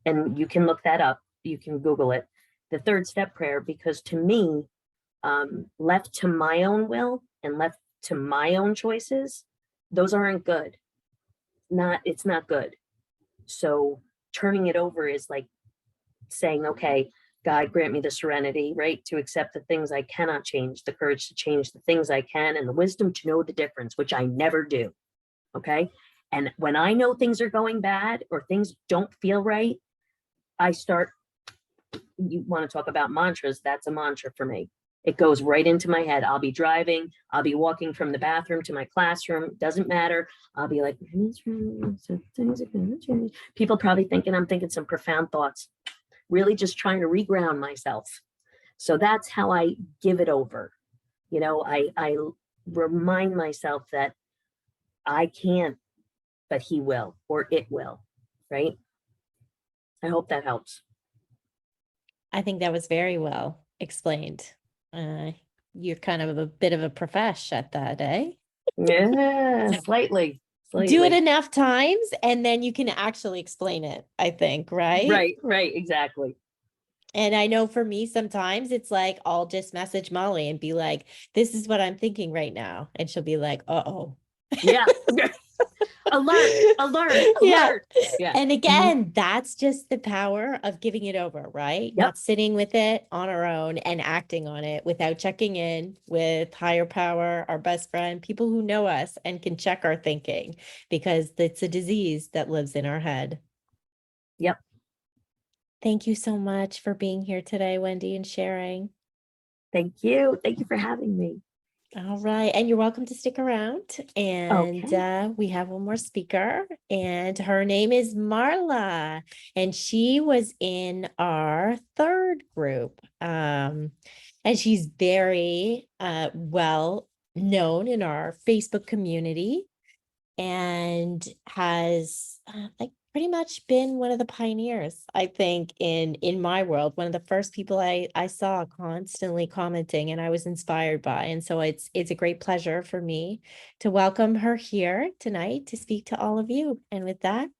and you can look that up, you can Google it, the third step prayer, because to me, left to my own will and left to my own choices, those aren't good. It's not good. So turning it over is like saying, okay, God, grant me the serenity, right, to accept the things I cannot change, the courage to change the things I can, and the wisdom to know the difference, which I never do. Okay. And when I know things are going bad or things don't feel right, I start, you want to talk about mantras, that's a mantra for me. It goes right into my head. I'll be driving, I'll be walking from the bathroom to my classroom, doesn't matter. I'll be like, people probably thinking I'm thinking some profound thoughts, really just trying to reground myself. So that's how I give it over. I remind myself that I can't, but he will, or it will, right? I hope that helps. I think that was very well explained. You're kind of a bit of a profesh at that, eh? Yeah, slightly. Do it enough times and then you can actually explain it, I think, right? Right, exactly. And I know for me, sometimes it's like, I'll just message Molly and be like, this is what I'm thinking right now. And she'll be like, uh-oh. Yeah. Alert. Yeah. Yeah. And again, that's just the power of giving it over, right? Yep. Not sitting with it on our own and acting on it without checking in with higher power, our best friend, people who know us and can check our thinking, because it's a disease that lives in our head. Yep. Thank you so much for being here today, Wendy, and sharing. Thank you. Thank you for having me. All right, and you're welcome to stick around. And Okay. we have one more speaker, and her name is Marla, and she was in our third group. And she's very well known in our Facebook community and has like pretty much been one of the pioneers, I think, in my world, one of the first people I saw constantly commenting and I was inspired by. And so it's a great pleasure for me to welcome her here tonight to speak to all of you. And with that,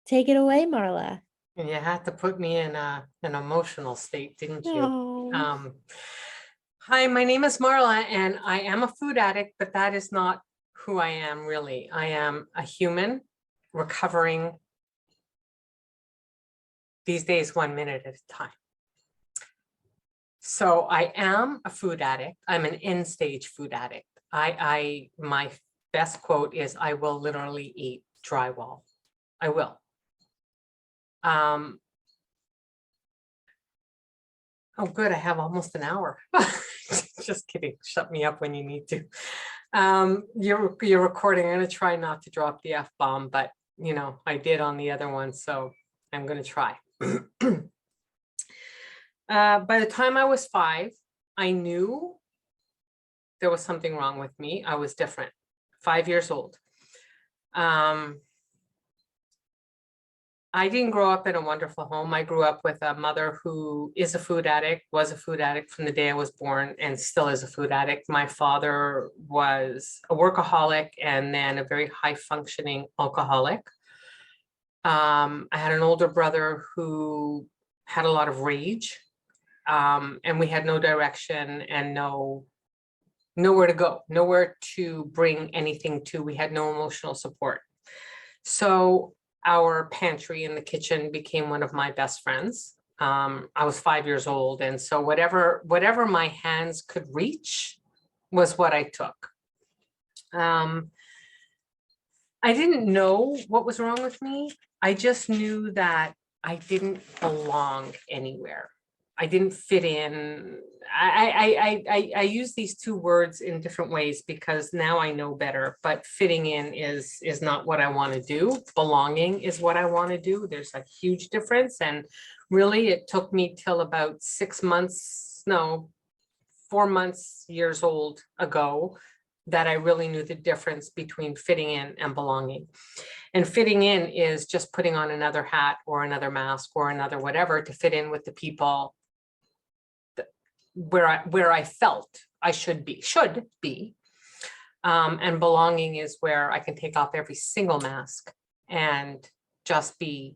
take it away, Marla. And you had to put me in an emotional state, didn't you? Oh, Hi, my name is Marla, and I am a food addict, but that is not who I am really. I am a human recovering these days 1 minute at a time. So I am a food addict. I'm an end stage food addict. My best quote is, I will literally eat drywall. I will. Oh, good. I have almost an hour. Just kidding. Shut me up when you need to. You're recording. I'm going to try not to drop the F-bomb, but you know, I did on the other one, so I'm going to try. By the time I was 5, I knew there was something wrong with me. I was different. 5 years old. I didn't grow up in a wonderful home. I grew up with a mother who is a food addict, was a food addict from the day I was born, and still is a food addict. My father was a workaholic and then a very high functioning alcoholic. I had an older brother who had a lot of rage, and we had no direction and nowhere to go, nowhere to bring anything to. We had no emotional support. So our pantry in the kitchen became one of my best friends. I was 5 years old, and so whatever my hands could reach was what I took. I didn't know what was wrong with me. I just knew that I didn't belong anywhere. I didn't fit in. I use these two words in different ways because now I know better, but fitting in is not what I want to do. Belonging is what I want to do. There's a huge difference. And really it took me till about 6 months, no, 4 months, years old ago, that I really knew the difference between fitting in and belonging. And fitting in is just putting on another hat or another mask or another whatever to fit in with the people where I felt I should be. And belonging is where I can take off every single mask and just be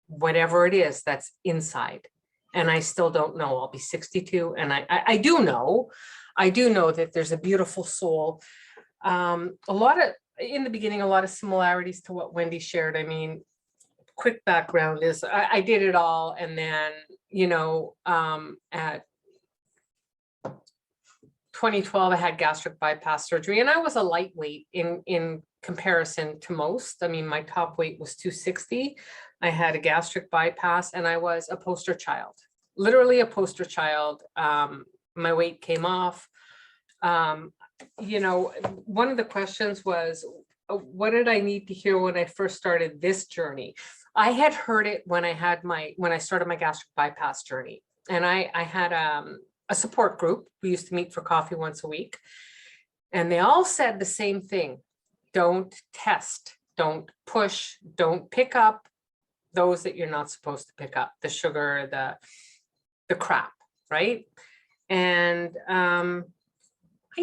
whatever it is that's inside. And I still don't know. I'll be 62, and I do know that there's a beautiful soul. In the beginning, a lot of similarities to what Wendy shared. I mean, quick background is I did it all, and then, you know, at 2012, I had gastric bypass surgery, and I was a lightweight in comparison to most. I mean, my top weight was 260. I had a gastric bypass, and I was a poster child, literally a poster child. My weight came off. You know, one of the questions was, what did I need to hear when I first started this journey? I had heard it when I started my gastric bypass journey, and I had a support group. We used to meet for coffee once a week, and they all said the same thing: don't test, don't push, don't pick up those that you're not supposed to pick up, the sugar, the crap, right? And I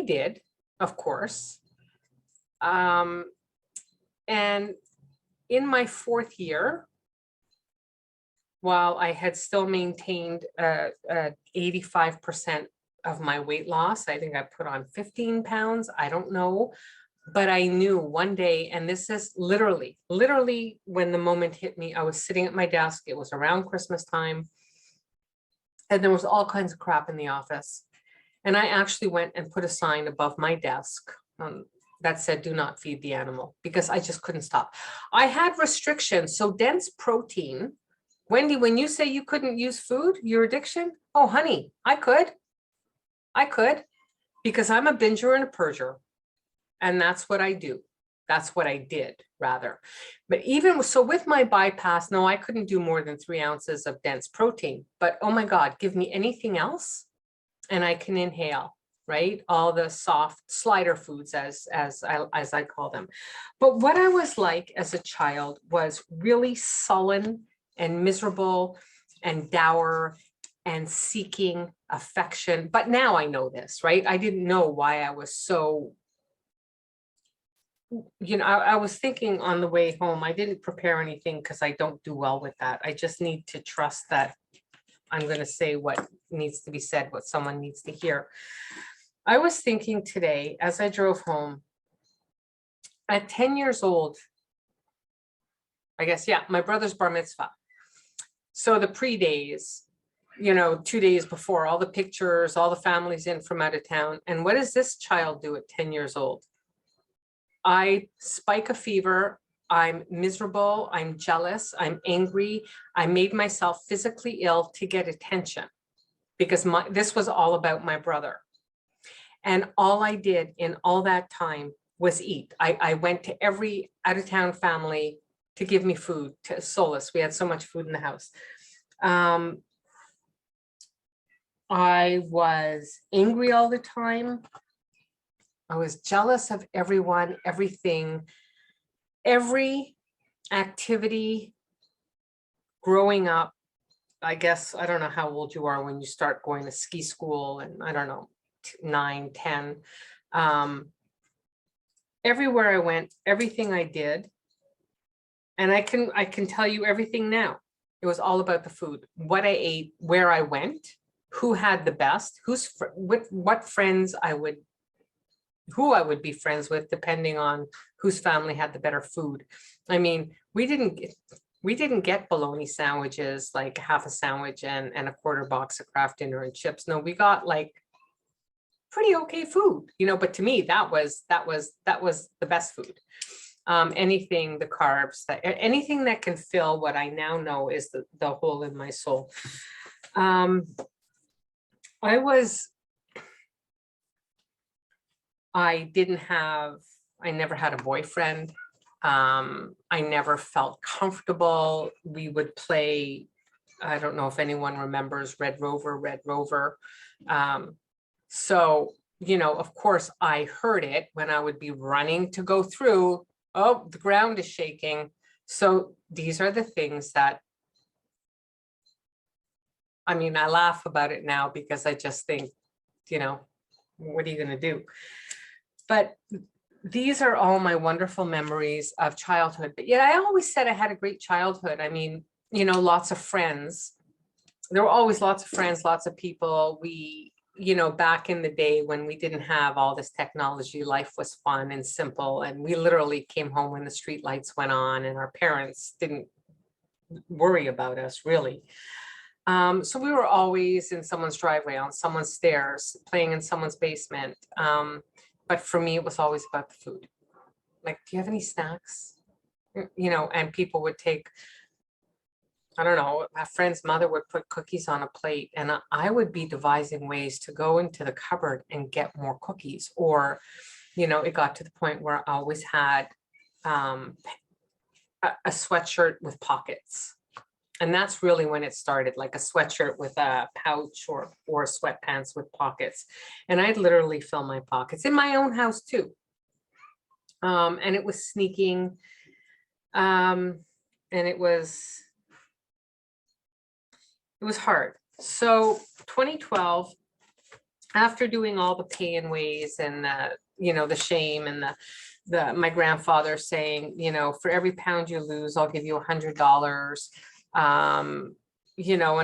did, of course. And in my 4th year, while I had still maintained 85% of my weight loss, I think I put on 15 pounds, I don't know, but I knew one day, and this is literally when the moment hit me, I was sitting at my desk, it was around Christmas time, and there was all kinds of crap in the office. And I actually went and put a sign above my desk that said, do not feed the animal, because I just couldn't stop. I had restrictions. So dense protein, Wendy, when you say you couldn't use food, your addiction, oh, honey, I could. I could, because I'm a binger and a purger. And that's what I do. That's what I did, rather. But even so, with my bypass, no, I couldn't do more than 3 ounces of dense protein. But oh my God, give me anything else and I can inhale, right? All the soft slider foods, as I call them. But what I was like as a child was really sullen and miserable and dour and seeking affection. But now I know this, right? I didn't know why I was so, I was thinking on the way home, I didn't prepare anything because I don't do well with that. I just need to trust that I'm going to say what needs to be said, what someone needs to hear. I was thinking today as I drove home, at 10 years old, I guess, yeah, my brother's bar mitzvah. So the pre-days, 2 days before, all the pictures, all the families in from out of town. And what does this child do at 10 years old? I spike a fever. I'm miserable. I'm jealous. I'm angry. I made myself physically ill to get attention because this was all about my brother. And all I did in all that time was eat. I went to every out-of-town family to give me food, to solace. We had so much food in the house. I was angry all the time. I was jealous of everyone, everything, every activity growing up. I guess, I don't know how old you are when you start going to ski school, and I don't know, 9, 10. Everywhere I went, everything I did, and I can tell you everything now. It was all about the food, what I ate, where I went, who had the best, what friends who I would be friends with, depending on whose family had the better food. I mean, we didn't get bologna sandwiches, like half a sandwich and a quarter box of Kraft Dinner and chips. No, we got like pretty okay food, but to me, that was the best food. Anything, the carbs, anything that can fill what I now know is the hole in my soul. I never had a boyfriend. I never felt comfortable. We would play, I don't know if anyone remembers Red Rover. So, of course, I heard it when I would be running to go through. Oh, the ground is shaking. So these are the things that, I mean, I laugh about it now because I just think, what are you going to do? But these are all my wonderful memories of childhood. But yet I always said I had a great childhood. I mean, lots of friends. There were always lots of friends, lots of people. We, back in the day when we didn't have all this technology, life was fun and simple. And we literally came home when the street lights went on and our parents didn't worry about us, really. So we were always in someone's driveway, on someone's stairs, playing in someone's basement. But for me, it was always about the food. Like, do you have any snacks? And people would take, I don't know, a friend's mother would put cookies on a plate and I would be devising ways to go into the cupboard and get more cookies. Or, it got to the point where I always had a sweatshirt with pockets. And that's really when it started, like a sweatshirt with a pouch or sweatpants with pockets. And I'd literally fill my pockets in my own house too. And it was sneaking. And it was hard. So 2012, after doing all the pay and ways and the shame and my grandfather saying, for every pound you lose, I'll give you $100. And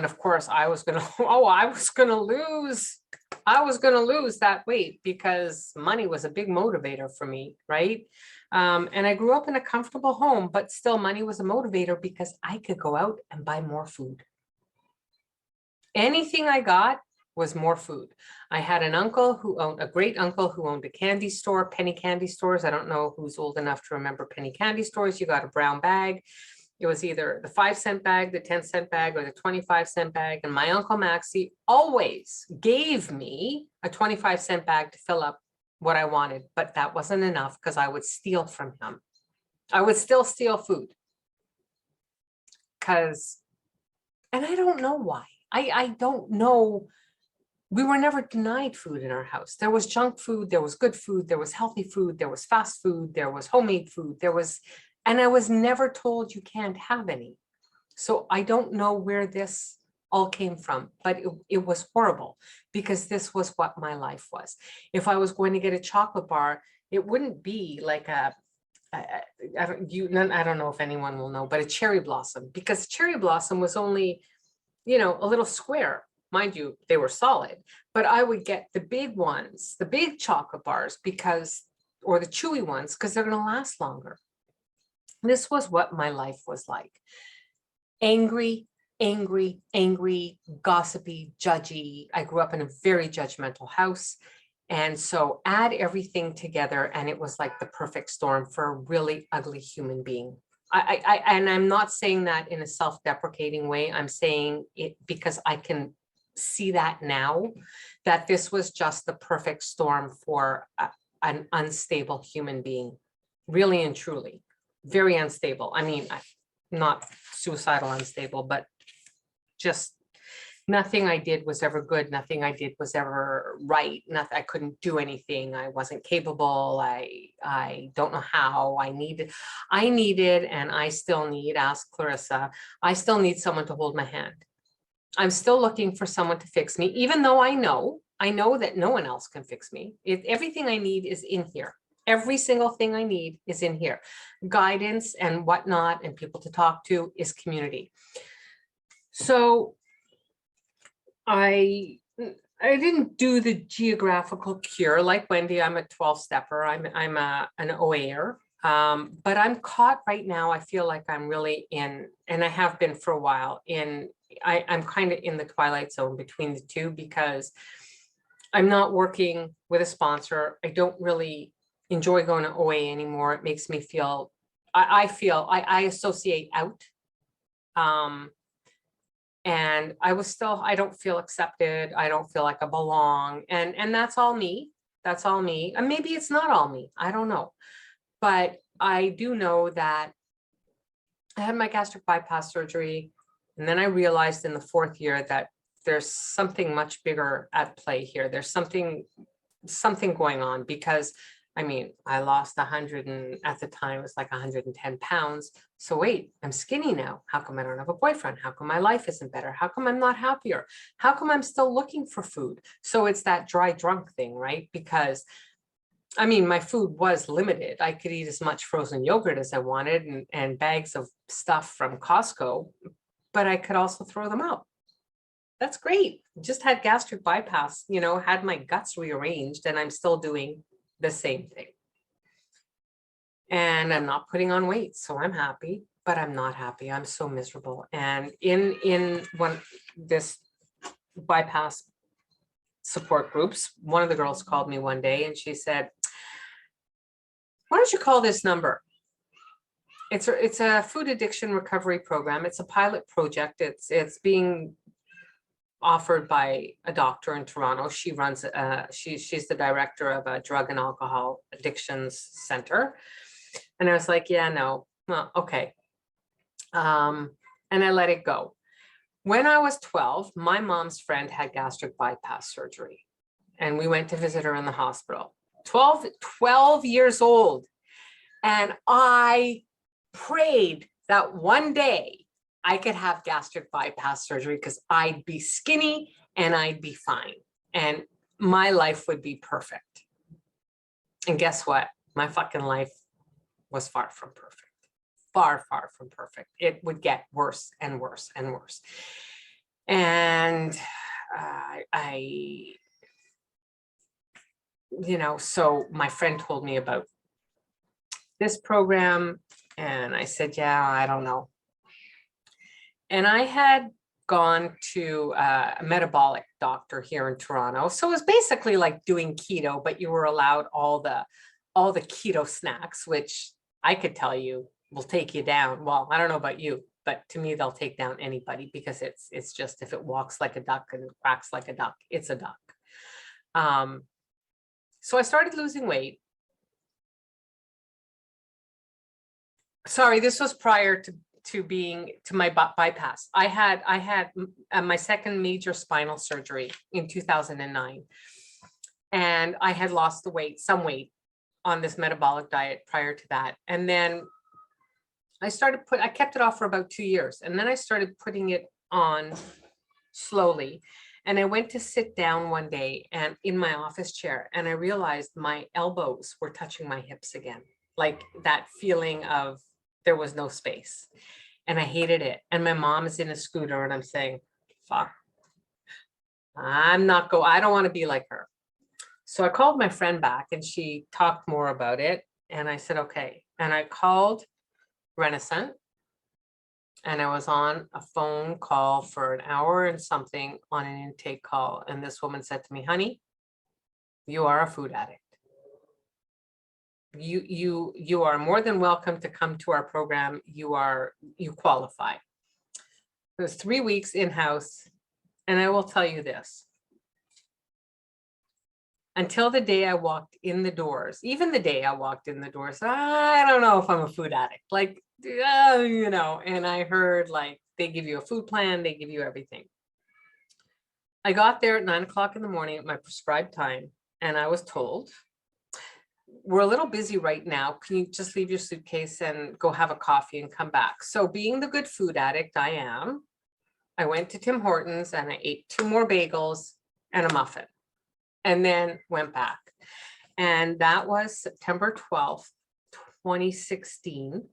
of course I was going to lose that weight because money was a big motivator for me. Right. And I grew up in a comfortable home, but still money was a motivator because I could go out and buy more food. Anything I got was more food. I had a great uncle who owned a candy store, penny candy stores. I don't know who's old enough to remember penny candy stores. You got a brown bag. It was either the 5-cent bag, the 10-cent bag, or the 25-cent bag. And my Uncle Maxie always gave me a 25-cent bag to fill up what I wanted, but that wasn't enough because I would steal from him. I would still steal food. And I don't know why. I don't know. We were never denied food in our house. There was junk food, there was good food, there was healthy food, there was fast food, there was homemade food, and I was never told you can't have any. So I don't know where this all came from, but it was horrible because this was what my life was. If I was going to get a chocolate bar, it wouldn't be like I don't know if anyone will know, but a cherry blossom, because cherry blossom was only, a little square. Mind you, they were solid, but I would get the big ones, the big chocolate bars, or the chewy ones, because they're going to last longer. This was what my life was like. Angry, gossipy, judgy. I grew up in a very judgmental house. And so add everything together, and it was like the perfect storm for a really ugly human being. And I'm not saying that in a self-deprecating way. I'm saying it because I can see that now, that this was just the perfect storm for an unstable human being, really and truly, very unstable. I mean, not suicidal unstable, but just nothing I did was ever good. Nothing I did was ever right. Nothing, I couldn't do anything. I wasn't capable. I don't know how. I needed, and I still need, ask Clarissa, I still need someone to hold my hand. I'm still looking for someone to fix me, even though I know that no one else can fix me. Everything I need is in here. Every single thing I need is in here. Guidance and whatnot, and people to talk to, is community. So I didn't do the geographical cure like Wendy. I'm a 12-stepper. I'm an OA'er. But I'm caught right now. I feel like I'm really in, and I have been for a while, I'm kind of in the twilight zone between the two, because I'm not working with a sponsor. I don't really enjoy going to OA anymore. It makes me feel, I associate out. And I don't feel accepted. I don't feel like I belong. And that's all me. That's all me. And maybe it's not all me. I don't know. But I do know that I had my gastric bypass surgery. And then I realized in the 4th year that there's something much bigger at play here. There's something going on, because I mean, I lost 100, and at the time it was like 110 pounds. So wait, I'm skinny now. How come I don't have a boyfriend? How come my life isn't better? How come I'm not happier? How come I'm still looking for food? So it's that dry drunk thing, right? Because I mean, my food was limited. I could eat as much frozen yogurt as I wanted, and bags of stuff from Costco, but I could also throw them out. That's great. Just had gastric bypass, had my guts rearranged, and I'm still doing the same thing. And I'm not putting on weight, so I'm happy, but I'm not happy. I'm so miserable. And in this bypass support groups, one of the girls called me one day and she said, why don't you call this number? It's a food addiction recovery program. It's a pilot project. It's being offered by a doctor in Toronto. She runs, she's the director of a drug and alcohol addictions center. And I was like, yeah, no, well, okay. And I let it go. When I was 12, my mom's friend had gastric bypass surgery, and we went to visit her in the hospital. 12 years old. And I prayed that one day I could have gastric bypass surgery, because I'd be skinny and I'd be fine and my life would be perfect. And guess what? My fucking life was far from perfect. Far, far from perfect. It would get worse and worse and worse. And so my friend told me about this program, and I said, yeah, I don't know. And I had gone to a metabolic doctor here in Toronto. So it was basically like doing keto, but you were allowed all the keto snacks, which I could tell you will take you down. Well, I don't know about you, but to me, they'll take down anybody because it's just, if it walks like a duck and quacks like a duck, it's a duck. So I started losing weight. Sorry, this was prior to my bypass. I had my second major spinal surgery in 2009, and I had lost some weight on this metabolic diet prior to that. And then I kept it off for about 2 years, and then I started putting it on slowly. And I went to sit down one day and in my office chair, and I realized my elbows were touching my hips again, like that feeling of there was no space. And I hated it. And my mom is in a scooter, and I'm saying, fuck, I don't want to be like her. So I called my friend back, and she talked more about it. And I said, okay. And I called Renaissance, and I was on a phone call for an hour and something on an intake call. And this woman said to me, honey, you are a food addict. You are more than welcome to come to our program. You qualify. It was 3 weeks in-house. And I will tell you this. Until the day I walked in the doors, even the day I walked in the doors, I don't know if I'm a food addict. Like, and I heard like, they give you a food plan, they give you everything. I got there at 9 o'clock in the morning at my prescribed time, and I was told, we're a little busy right now. Can you just leave your suitcase and go have a coffee and come back? So being the good food addict I am, I went to Tim Hortons and I ate 2 more bagels and a muffin, and then went back. And that was September 12th, 2016.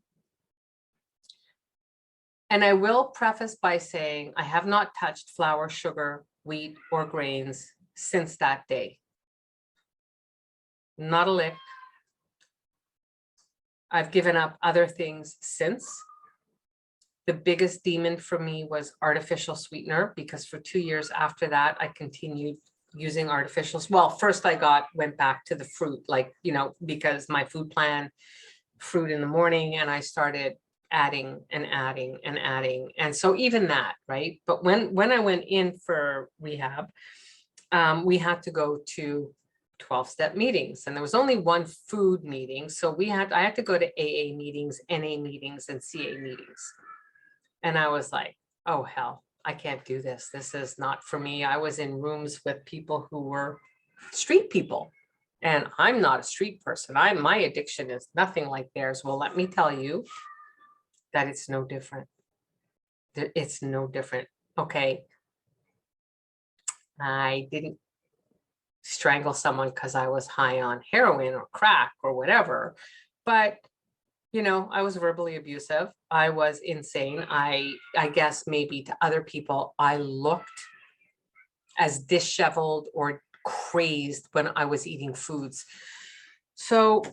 And I will preface by saying I have not touched flour, sugar, wheat, or grains since that day. Not a lick. I've given up other things since. The biggest demon for me was artificial sweetener, because for 2 years after that, I continued using artificials. Well, first I went back to the fruit, like, because my food plan, fruit in the morning, and I started adding and adding and adding. And so even that, right? But when I went in for rehab, we had to go to 12-step meetings, and there was only one food meeting. So I had to go to AA meetings, NA meetings, and CA meetings. And I was like, oh, hell, I can't do this. This is not for me. I was in rooms with people who were street people, and I'm not a street person. My addiction is nothing like theirs. Well, let me tell you that it's no different. It's no different. Okay. I didn't strangle someone because I was high on heroin or crack or whatever, but I was verbally abusive. I was insane. I guess maybe to other people, I looked as disheveled or crazed when I was eating foods. So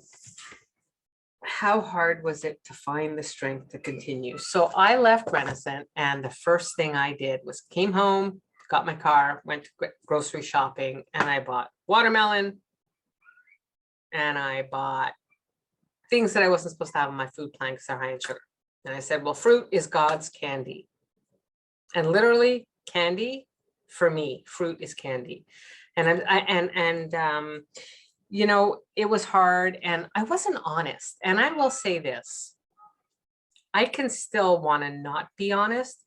how hard was it to find the strength to continue? So I left Renaissance, and the first thing I did was came home, got my car, went to grocery shopping, and I bought watermelon, and I bought things that I wasn't supposed to have on my food plan because they're high in sugar. And I said, well, fruit is God's candy. And literally candy, for me, fruit is candy. And it was hard, and I wasn't honest. And I will say this, I can still want to not be honest,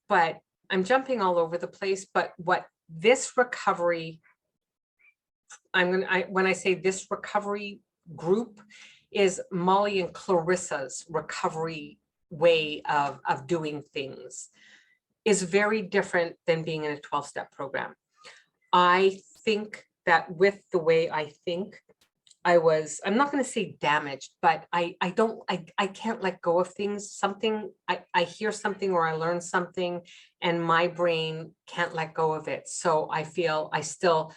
but I'm jumping all over the place. But what this recovery, when I say this recovery group, is Molly and Clarissa's recovery way of doing things, is very different than being in a 12-step program. I think that with the way I think, I'm not going to say damaged, but I can't let go of things. I hear something or I learn something, and my brain can't let go of it. So I feel I still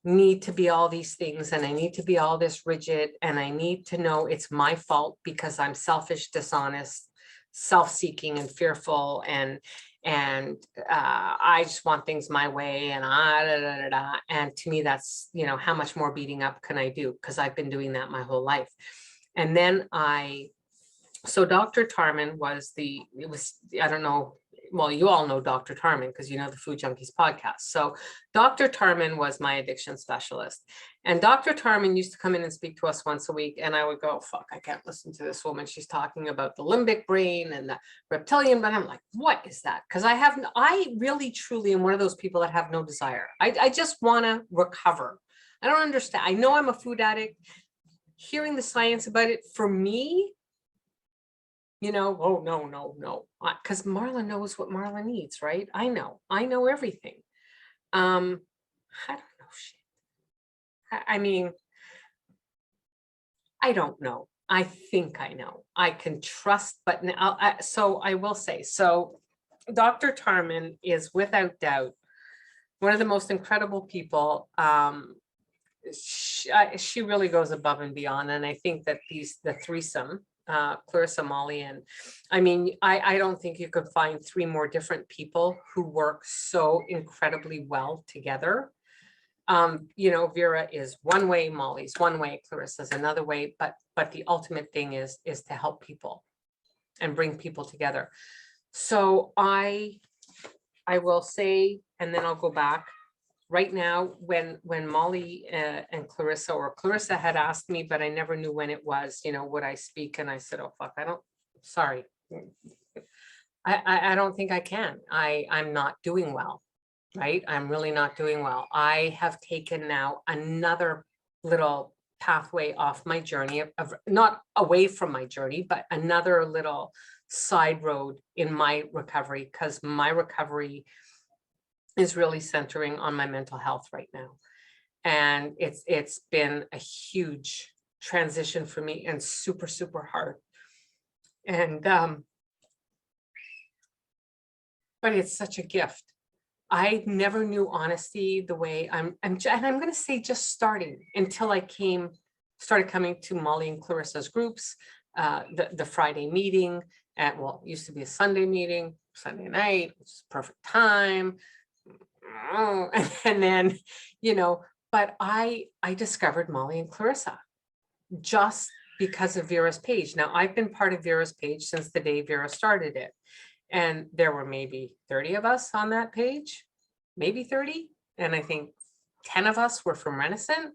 need to be all these things, and I need to be all this rigid, and I need to know it's my fault because I'm selfish, dishonest, self-seeking, and fearful, and I just want things my way, and and to me that's, how much more beating up can I do, because I've been doing that my whole life. And then I So Dr. Tarman was I don't know, well, you all know Dr. Tarman because you know the Food Junkies podcast. So Dr. Tarman was my addiction specialist. And Dr. Tarman used to come in and speak to us once a week. And I would go, fuck, I can't listen to this woman. She's talking about the limbic brain and the reptilian, but I'm like, what is that? Because I really truly am one of those people that have no desire. I just want to recover. I don't understand. I know I'm a food addict. Hearing the science about it, for me, oh, no, because Marla knows what Marla needs, right? I know everything. I don't know shit. I mean, I don't know. I think I know. I can trust, but now, so I will say, so Dr. Tarman is without doubt one of the most incredible people. She really goes above and beyond. And I think that the threesome, Clarissa, Molly, and I mean, I don't think you could find three more different people who work so incredibly well together. Vera is one way, Molly's one way, Clarissa's another way, but the ultimate thing is to help people and bring people together. So I will say, and then I'll go back. Right now, when Molly and Clarissa, or Clarissa had asked me, but I never knew when it was, would I speak? And I said, oh, fuck, sorry. I don't think I can. I'm not doing well, right? I'm really not doing well. I have taken now another little pathway off my journey, of not away from my journey, but another little side road in my recovery, because my recovery is really centering on my mental health right now. And it's been a huge transition for me and super, super hard. And, but it's such a gift. I never knew honesty the way and I'm going to say just starting, until I started coming to Molly and Clarissa's groups, the Friday meeting at, well, it used to be a Sunday meeting, Sunday night, which is perfect time. And then, but I discovered Molly and Clarissa just because of Vera's page. Now, I've been part of Vera's page since the day Vera started it. And there were maybe 30 of us on that page, maybe 30. And I think 10 of us were from Renascent.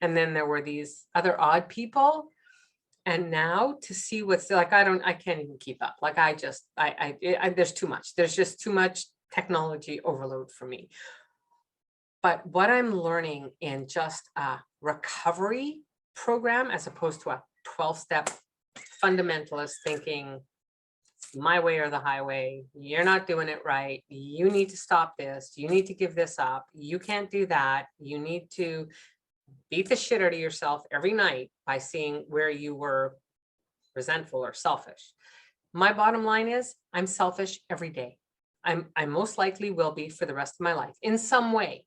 And then there were these other odd people. And now to see what's like, I can't even keep up. Like there's too much. There's just too much technology overload for me. But what I'm learning in just a recovery program, as opposed to a 12-step fundamentalist thinking, my way or the highway, you're not doing it right, you need to stop this, you need to give this up, you can't do that, you need to beat the shit out of yourself every night by seeing where you were resentful or selfish. My bottom line is I'm selfish every day. I most likely will be for the rest of my life in some way,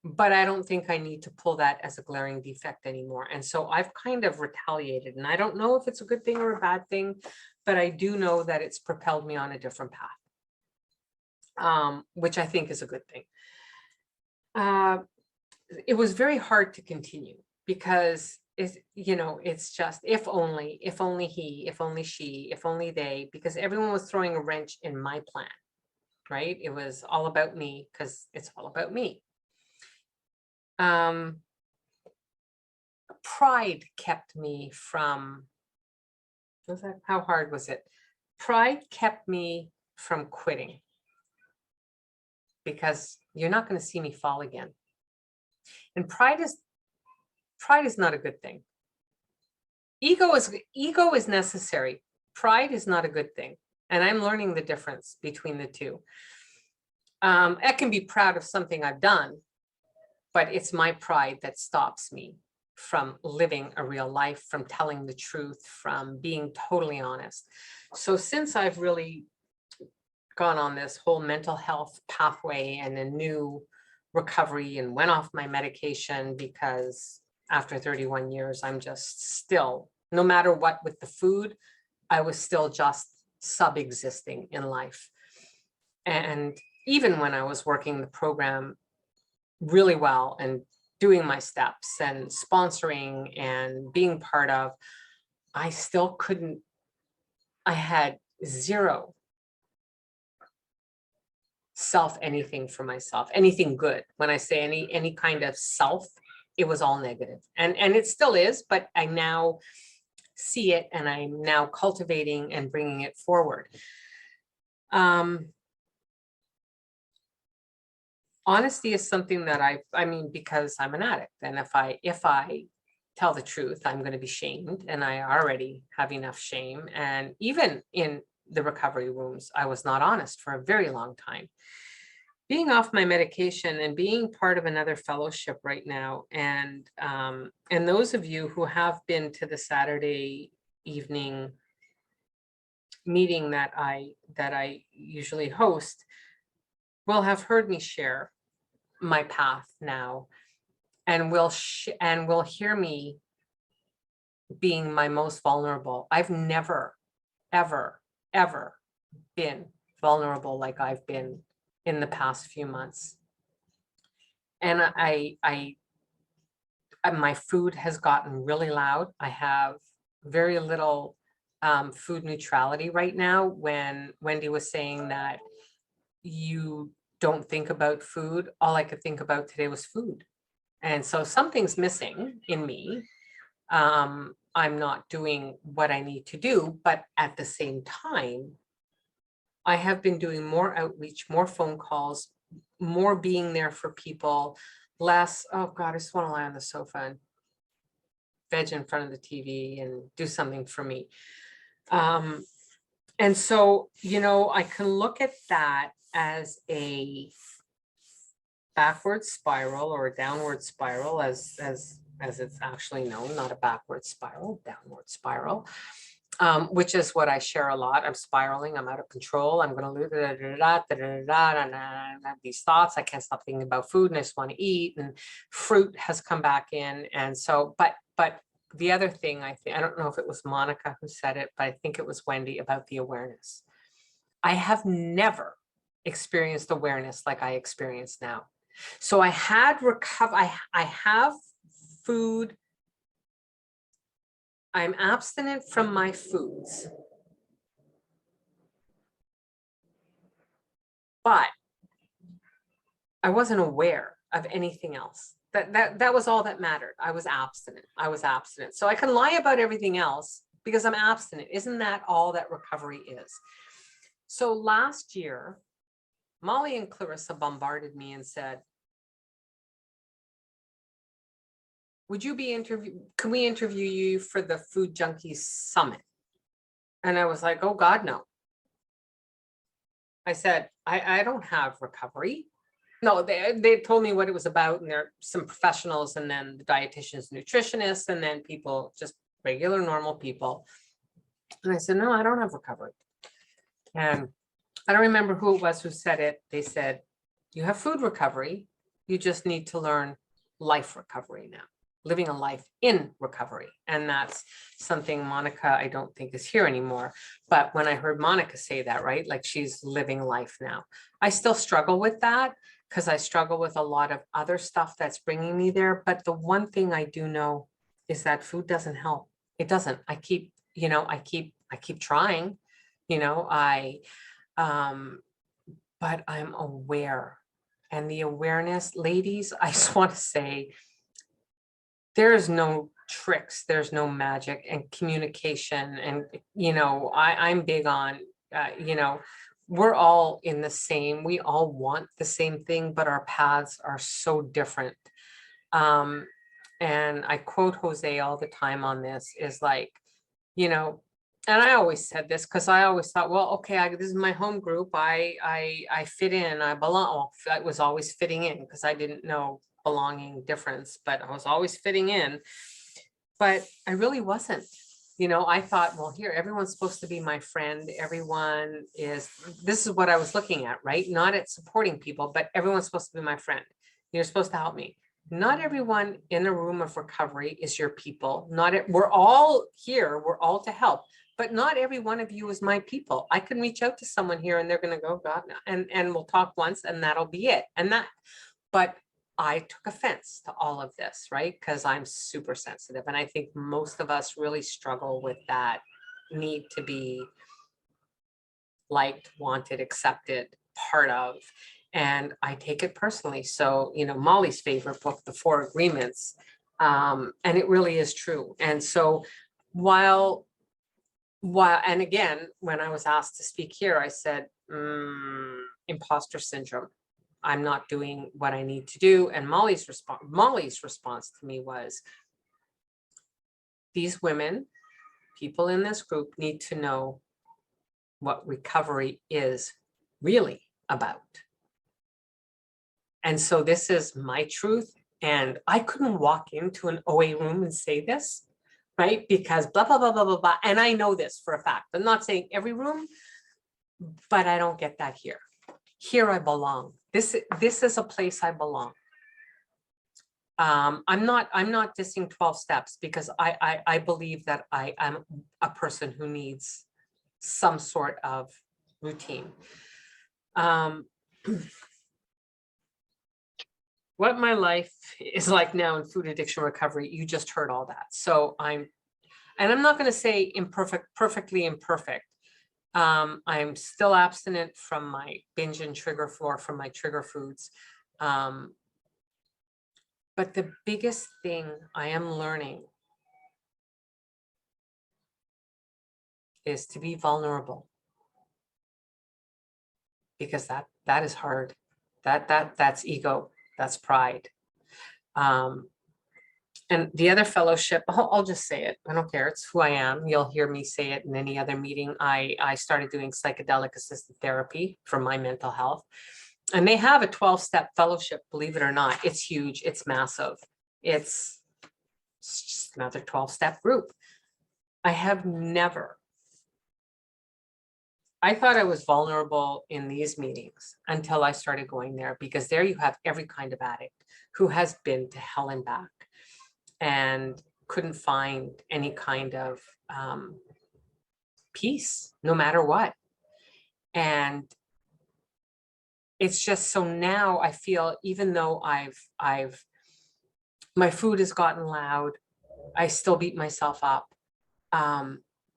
but I don't think I need to pull that as a glaring defect anymore. And so I've kind of retaliated, and I don't know if it's a good thing or a bad thing, but I do know that it's propelled me on a different path, which I think is a good thing. It was very hard to continue because it's just, if only he, if only she, if only they, because everyone was throwing a wrench in my plan, right? It was all about me because it's all about me. Pride kept me from, how hard was it? Pride kept me from quitting because you're not going to see me fall again. And pride is not a good thing. Ego is necessary. Pride is not a good thing. And I'm learning the difference between the two. I can be proud of something I've done, but it's my pride that stops me from living a real life, from telling the truth, from being totally honest. So since I've really gone on this whole mental health pathway and a new recovery and went off my medication, because after 31 years, I'm just still, no matter what with the food, I was still just sub-existing in life. And even when I was working the program really well and doing my steps and sponsoring and being part of, I still couldn't I had zero self anything for myself, anything good. When I say any kind of self, it was all negative. And it still is, but I now see it and I'm now cultivating and bringing it forward. Honesty is something that I mean, because I'm an addict, and if I tell the truth, I'm going to be shamed, and I already have enough shame. And even in the recovery rooms, I was not honest for a very long time. Being off my medication and being part of another fellowship right now, and those of you who have been to the Saturday evening meeting that I usually host will have heard me share my path now, and will hear me being my most vulnerable. I've never, ever, ever been vulnerable like I've been in the past few months. And my food has gotten really loud. I have very little food neutrality right now. When Wendy was saying that you don't think about food, all I could think about today was food. And so something's missing in me. I'm not doing what I need to do, but at the same time, I have been doing more outreach, more phone calls, more being there for people, less, oh God, I just want to lie on the sofa and veg in front of the TV and do something for me. And so, I can look at that as a backward spiral or a downward spiral, as it's actually known, not a backward spiral, downward spiral, which is what I share a lot. I'm spiraling, I'm out of control, I'm going to lose and I have these thoughts. I can't stop thinking about food and I just want to eat, and fruit has come back in. And so, but the other thing, I don't know if it was Monica who said it, but I think it was Wendy, about the awareness. I have never experienced awareness like I experience now. So I had I have food. I'm abstinent from my foods, but I wasn't aware of anything else. That was all that mattered. I was abstinent. So I can lie about everything else because I'm abstinent. Isn't that all that recovery is? So last year, Molly and Clarissa bombarded me and said, would you be can we interview you for the Food Junkies Summit? And I was like, oh God, no. I said, I don't have recovery. No, they told me what it was about, and there are some professionals, and then the dietitians, nutritionists, and then people, just regular, normal people. And I said, no, I don't have recovery. And I don't remember who it was who said it. They said, you have food recovery. You just need to learn life recovery now, living a life in recovery. And that's something Monica, I don't think, is here anymore. But when I heard Monica say that, right, like she's living life now, I still struggle with that because I struggle with a lot of other stuff that's bringing me there. But the one thing I do know is that food doesn't help. It doesn't. I keep trying, but I'm aware. And the awareness, ladies, I just want to say, there's no tricks, there's no magic, and communication. And, I'm big on, we're all in the same, we all want the same thing, but our paths are so different. And I quote Jose all the time on this, is like, and I always said this because I always thought, well, okay, this is my home group. I fit in, I belong. Well, I was always fitting in because I didn't know belonging difference, but I was always fitting in. But I really wasn't. I thought, well, here, everyone's supposed to be my friend. This is what I was looking at, right? Not at supporting people, but everyone's supposed to be my friend. You're supposed to help me. Not everyone in a room of recovery is your people. We're all here, we're all to help, but not every one of you is my people. I can reach out to someone here and they're going to go, God, and we'll talk once and that'll be it. But I took offense to all of this, right? Because I'm super sensitive. And I think most of us really struggle with that need to be liked, wanted, accepted, part of. And I take it personally. So, you know, Molly's favorite book, The Four Agreements, and it really is true. And so while, and again, when I was asked to speak here, I said, imposter syndrome. I'm not doing what I need to do. And Molly's response to me was, these women, people in this group, need to know what recovery is really about. And so this is my truth. And I couldn't walk into an OA room and say this, right? Because blah, blah, blah, blah, blah, blah. And I know this for a fact. I'm not saying every room, but I don't get that here. Here I belong. This is a place I belong. I'm not dissing 12 steps, because I believe that I'm a person who needs some sort of routine. What my life is like now in food addiction recovery, you just heard all that. So I'm not going to say perfectly imperfect. I'm still abstinent from my binge and trigger from my trigger foods. But the biggest thing I am learning is to be vulnerable, because that is hard. That's ego, that's pride. And the other fellowship, I'll just say it. I don't care. It's who I am. You'll hear me say it in any other meeting. I started doing psychedelic assisted therapy for my mental health. And they have a 12-step fellowship, believe it or not. It's huge. It's massive. It's just another 12-step group. I thought I was vulnerable in these meetings until I started going there, because there you have every kind of addict who has been to hell and back and couldn't find any kind of peace, no matter what. And it's just, so now I feel, even though my food has gotten loud, I still beat myself up.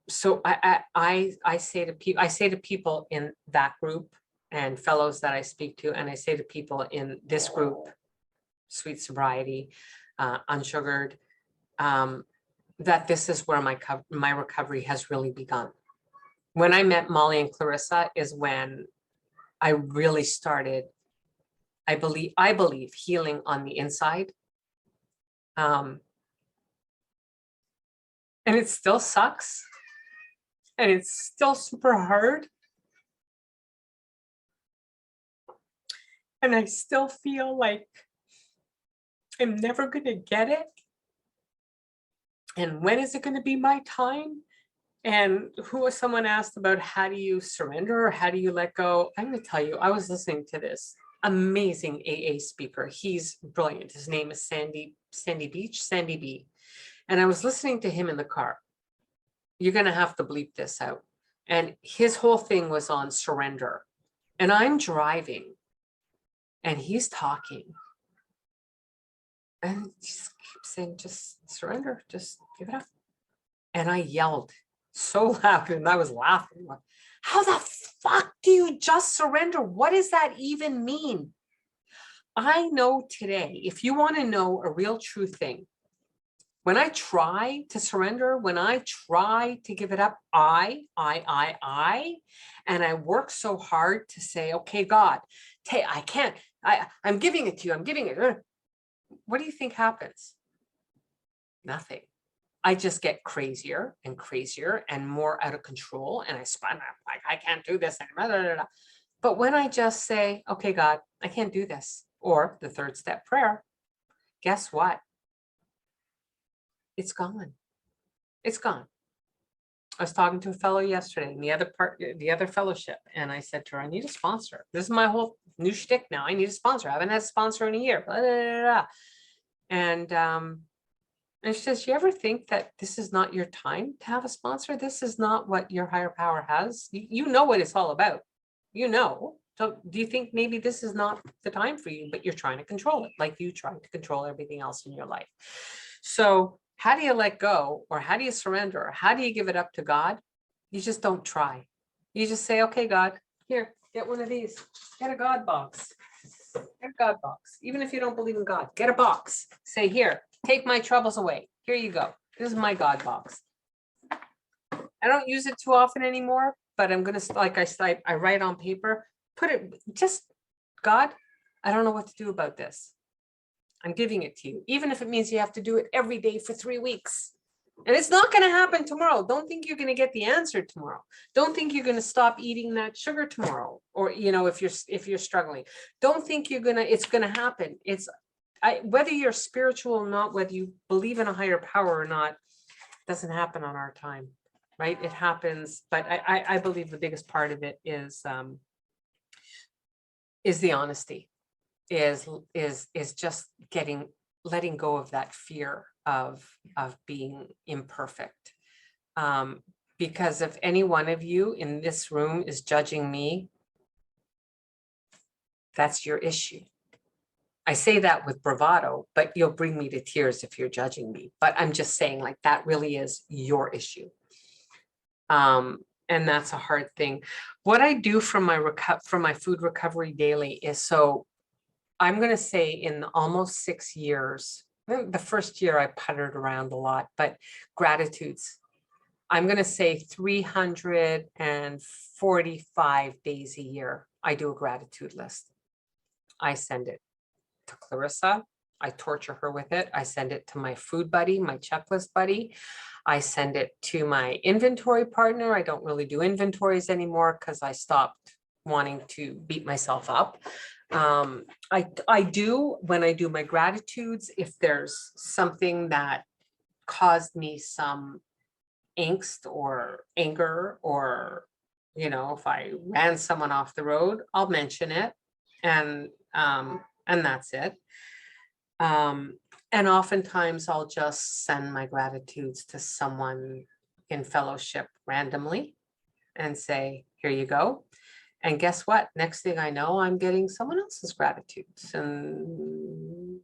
So I say to people in that group and fellows that I speak to, and I say to people in this group, Sweet Sobriety, Unsugared, that this is where my recovery has really begun. When I met Molly and Clarissa is when I really started, I believe healing on the inside. And it still sucks. And it's still super hard. And I still feel like I'm never going to get it. And when is it going to be my time? And someone asked about, how do you surrender, or how do you let go? I'm going to tell you, I was listening to this amazing AA speaker. He's brilliant. His name is Sandy B. And I was listening to him in the car. You're going to have to bleep this out. And his whole thing was on surrender. And I'm driving and he's talking. And he just keeps saying, just surrender, just give it up. And I yelled so loud, and I was laughing. How the fuck do you just surrender? What does that even mean? I know today, if you want to know a real true thing, when I try to surrender, when I try to give it up, and I work so hard to say, okay, God, I can't, I'm giving it to you, I'm giving it. What do you think happens? Nothing. I just get crazier and crazier and more out of control. And I can't do this. But when I just say, okay, God, I can't do this, or the third step prayer, guess what? It's gone. It's gone. I was talking to a fellow yesterday in the other fellowship, and I said to her, I need a sponsor. This is my whole new shtick now. I need a sponsor. I haven't had a sponsor in a year. Blah, blah, blah. And she says, you ever think that this is not your time to have a sponsor? This is not what your higher power has. You know what it's all about. You know. So do you think maybe this is not the time for you, but you're trying to control it, like you try to control everything else in your life? So how do you let go, or how do you surrender, or how do you give it up to God? You just don't try. You just say, okay, God, here, get one of these. Get a God box. Get a God box. Even if you don't believe in God, get a box. Say, here, take my troubles away. Here you go. This is my God box. I don't use it too often anymore, but I'm gonna, like I write on paper, put it, just, God, I don't know what to do about this. I'm giving it to you, even if it means you have to do it every day for 3 weeks. And it's not going to happen tomorrow. Don't think you're going to get the answer tomorrow. Don't think you're going to stop eating that sugar tomorrow. Or, you know, if you're struggling, don't think it's going to happen. Whether you're spiritual or not, whether you believe in a higher power or not, doesn't happen on our time, right? It happens. But I believe the biggest part of it is the honesty, is just letting go of that fear of being imperfect. Because if any one of you in this room is judging me, that's your issue. I say that with bravado, but you'll bring me to tears if you're judging me. But I'm just saying, like, that really is your issue. And that's a hard thing. What I do from my food recovery daily is, so I'm going to say in almost 6 years, the first year I puttered around a lot, but gratitudes, I'm going to say 345 days a year, I do a gratitude list. I send it to Clarissa. I torture her with it. I send it to my food buddy, my checklist buddy. I send it to my inventory partner. I don't really do inventories anymore because I stopped wanting to beat myself up. I do, when I do my gratitudes, if there's something that caused me some angst or anger, or, you know, if I ran someone off the road, I'll mention it, and that's it. And oftentimes I'll just send my gratitudes to someone in fellowship randomly and say, here you go. And guess what? Next thing I know, I'm getting someone else's gratitudes. And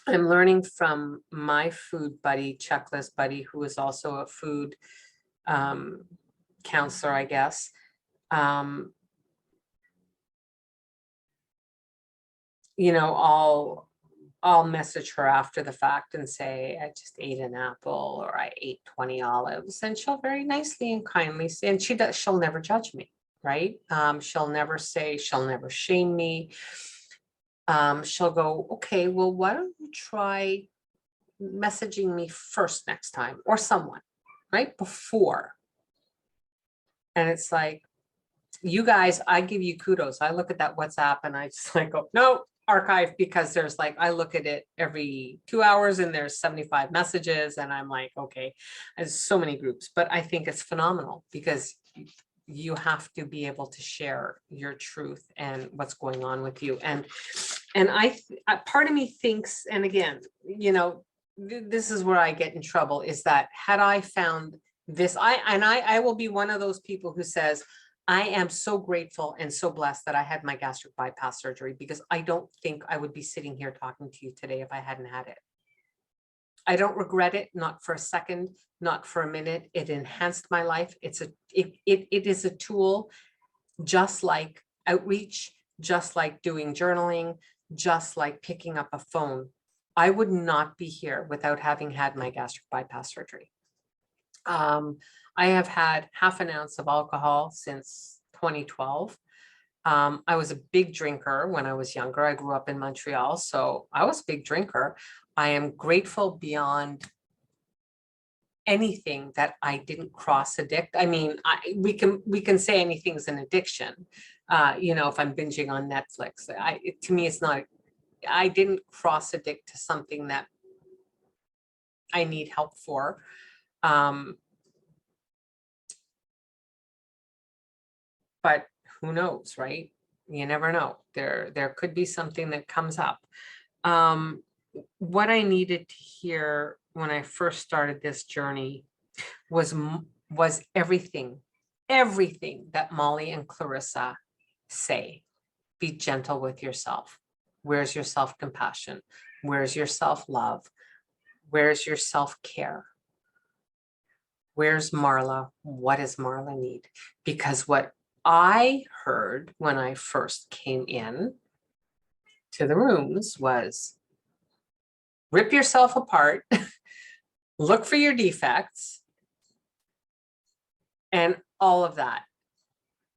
I'm learning from my food buddy, checklist buddy, who is also a food counselor, I guess. You know, I'll message her after the fact and say, I just ate an apple, or I ate 20 olives. And she'll very nicely and kindly say, and she'll never judge me, right? She'll never shame me. She'll go, okay, well, why don't you try messaging me first next time, or someone, right? Before. And it's like, you guys, I give you kudos. I look at that WhatsApp and I just like go, no, archive, because there's like, I look at it every 2 hours and there's 75 messages and I'm like, okay, there's so many groups. But I think it's phenomenal because you have to be able to share your truth and what's going on with you. And part of me thinks, and again, you know, this is where I get in trouble, is that had I found this, I will be one of those people who says, I am so grateful and so blessed that I had my gastric bypass surgery, because I don't think I would be sitting here talking to you today if I hadn't had it. I don't regret it, not for a second, not for a minute. It enhanced my life. It is a tool, just like outreach, just like doing journaling, just like picking up a phone. I would not be here without having had my gastric bypass surgery. I have had half an ounce of alcohol since 2012. I was a big drinker when I was younger. I grew up in Montreal, so I was a big drinker. I am grateful beyond anything that I didn't cross addict. I mean, we can say anything's an addiction. You know, if I'm binging on Netflix, to me, it's not. I didn't cross addict to something that I need help for. But who knows, right? You never know. There could be something that comes up. What I needed to hear when I first started this journey was everything that Molly and Clarissa say. Be gentle with yourself. Where's your self-compassion? Where's your self-love? Where's your self-care? Where's Marla? What does Marla need? Because what I heard when I first came in to the rooms was rip yourself apart, look for your defects, and all of that.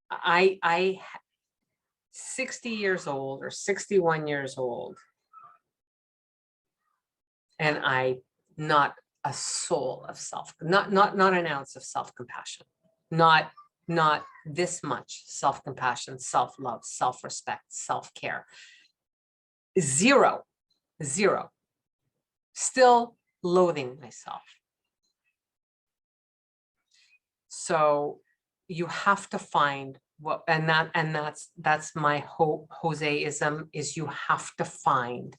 I 60 years old or 61 years old, and I not a soul of not an ounce of self-compassion, not this much self-compassion, self-love, self-respect, self-care. Zero. Still loathing myself. So you have to find what, and that's my Joseism, is you have to find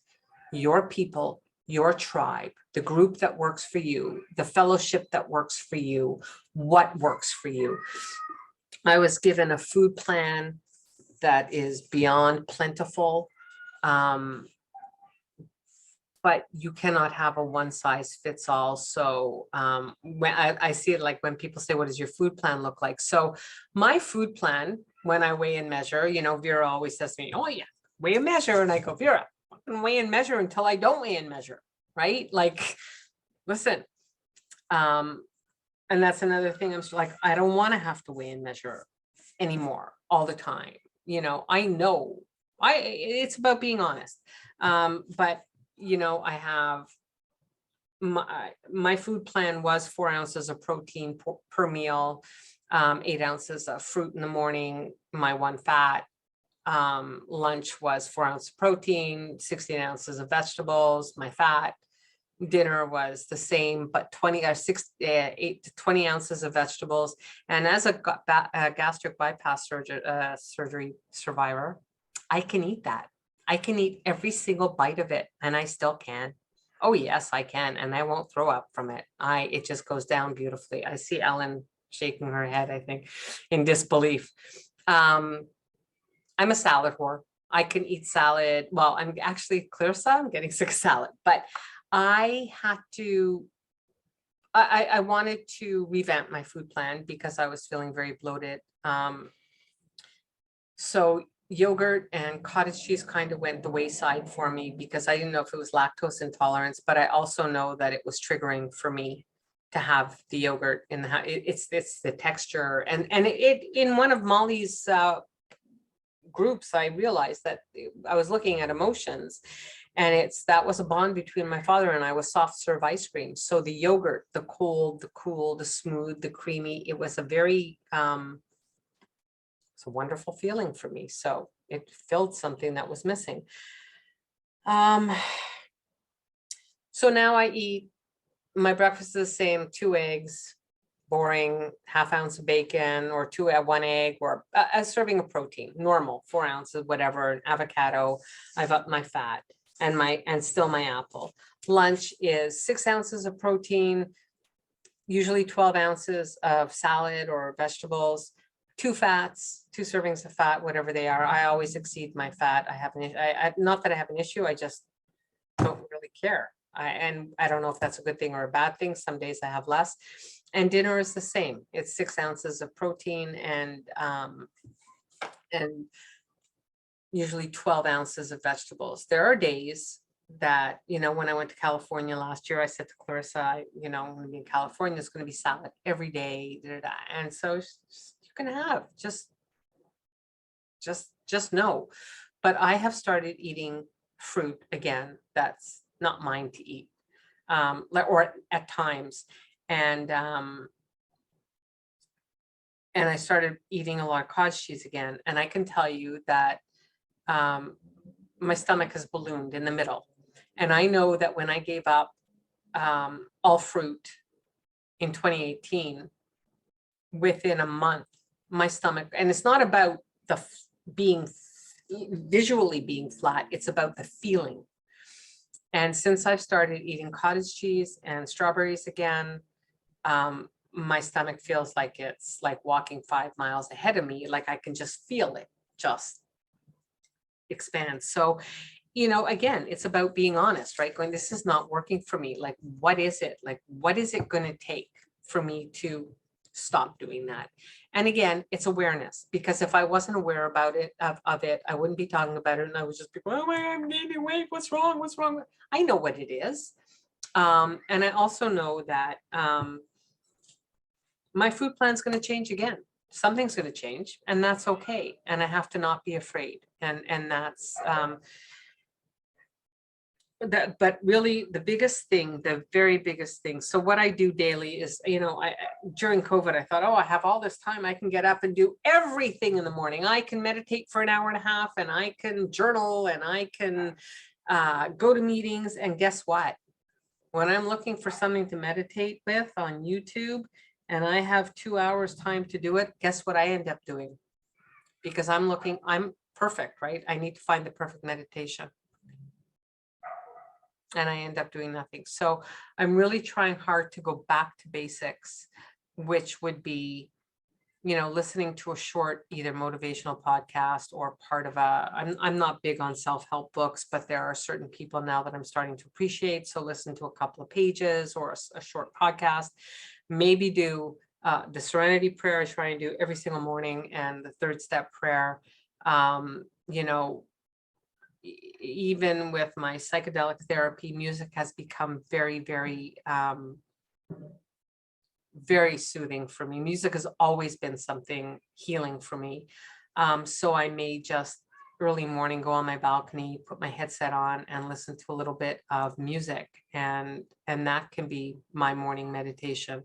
your people, your tribe, the group that works for you, the fellowship that works for you, what works for you. I was given a food plan that is beyond plentiful. But you cannot have a one size fits all. So when I see it, like when people say, what does your food plan look like? So my food plan, when I weigh and measure, you know, Vera always says to me, oh yeah, weigh and measure. And I go, Vera, I can weigh and measure until I don't weigh and measure, right? Like, listen. And that's another thing. I'm like, I don't want to have to weigh and measure anymore all the time. You know it's about being honest. But you know, I have my food plan was 4 ounces of protein per meal, 8 ounces of fruit in the morning, my 1 fat. Lunch was 4 ounces of protein, 16 ounces of vegetables, my fat. Dinner was the same, but 8 to 20 ounces of vegetables. And as a gastric bypass surgery survivor, I can eat that. I can eat every single bite of it, and I still can. Oh yes, I can, and I won't throw up from it. It just goes down beautifully. I see Ellen shaking her head, I think, in disbelief. I'm a salad whore. I can eat salad. Well, I'm actually, Clarissa, I'm getting sick of salad, but I had to, I wanted to revamp my food plan because I was feeling very bloated. So yogurt and cottage cheese kind of went the wayside for me because I didn't know if it was lactose intolerance, but I also know that it was triggering for me to have the yogurt in the house. It's the texture, and it in one of Molly's groups, I realized that I was looking at emotions, and that was a bond between my father and I, was soft serve ice cream. So the yogurt, the cold, the cool, the smooth, the creamy, it was a very it's a wonderful feeling for me. So it filled something that was missing. So now I eat, my breakfast is the same, 2 eggs, boring, half ounce of bacon, or 1 egg, or a serving of protein, normal, 4 ounces, whatever, an avocado. I've upped my fat and still my apple. Lunch is 6 ounces of protein, usually 12 ounces of salad or vegetables, 2 fats, 2 servings of fat, whatever they are. I always exceed my fat. Not that I have an issue, I just don't really care. And I don't know if that's a good thing or a bad thing. Some days I have less. And dinner is the same. It's 6 ounces of protein and usually 12 ounces of vegetables. There are days that, you know, when I went to California last year, I said to Clarissa, you know, I'm going to be in California, it's going to be salad every day. And so you can have just know. But I have started eating fruit again. That's not mine to eat, or at times. And I started eating a lot of cottage cheese again. And I can tell you that my stomach has ballooned in the middle. And I know that when I gave up all fruit in 2018, within a month, my stomach, and it's not about the visually being flat, it's about the feeling. And since I've started eating cottage cheese and strawberries again, my stomach feels like it's like walking 5 miles ahead of me. Like I can just feel it just expand. So, you know, again, it's about being honest, right? Going, this is not working for me. Like, what is it? Like, what is it going to take for me to stop doing that. And again, it's awareness, because if I wasn't aware about it, of it, I wouldn't be talking about it. And I would just be going, oh, I'm gaining weight. What's wrong? What's wrong? I know what it is. And I also know that my food plan is going to change again. Something's going to change, and that's okay. And I have to not be afraid. And that's that. But really, the biggest thing, the very biggest thing. So what I do daily is, during COVID, I thought, oh, I have all this time. I can get up and do everything in the morning. I can meditate for an hour and a half, and I can journal, and I can go to meetings. And guess what? When I'm looking for something to meditate with on YouTube, and I have 2 hours time to do it, guess what I end up doing? Because I'm perfect, right? I need to find the perfect meditation. And I end up doing nothing. So I'm really trying hard to go back to basics, which would be, listening to a short, either motivational podcast or part of I'm not big on self-help books, but there are certain people now that I'm starting to appreciate. So listen to a couple of pages or a short podcast, maybe do the serenity prayer I try and do every single morning, and the third step prayer. Even with my psychedelic therapy, music has become very, very, very soothing for me. Music has always been something healing for me. So I may just early morning go on my balcony, put my headset on, and listen to a little bit of music, and that can be my morning meditation.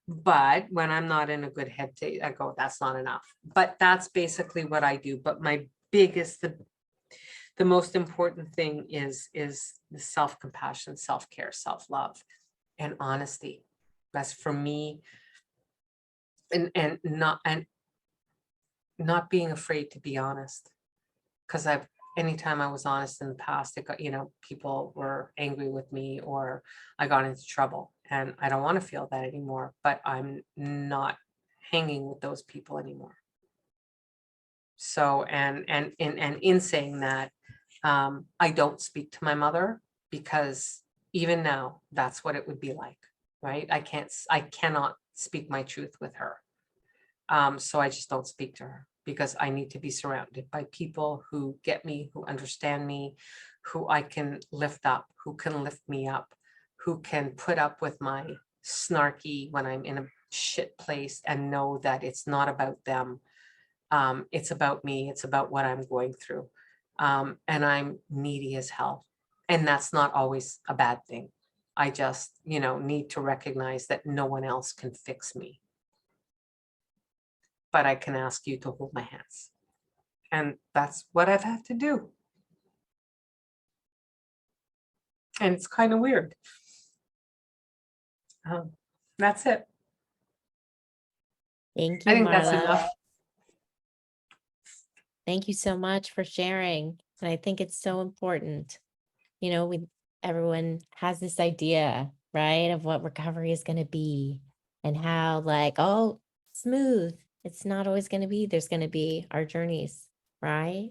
But when I'm not in a good head state, I go, that's not enough. But that's basically what I do. But my biggest, the most important thing is the self-compassion, self-care, self-love, and honesty. That's for me. And not being afraid to be honest. Because anytime I was honest in the past, it got, people were angry with me, or I got into trouble, and I don't want to feel that anymore, but I'm not hanging with those people anymore. So, and in saying that, I don't speak to my mother, because even now, that's what it would be like, right? I cannot speak my truth with her. So I just don't speak to her, because I need to be surrounded by people who get me, who understand me, who I can lift up, who can lift me up, who can put up with my snarky when I'm in a shit place, and know that it's not about them. It's about me. It's about what I'm going through. And I'm needy as hell. And that's not always a bad thing. I just, need to recognize that no one else can fix me. But I can ask you to hold my hands. And that's what I've had to do. And it's kind of weird. That's it. Thank you, I think that's Marla. enough. Thank you so much for sharing. And I think it's so important. Everyone has this idea, right, of what recovery is going to be, and how smooth. It's not always going to be. There's going to be our journeys, right?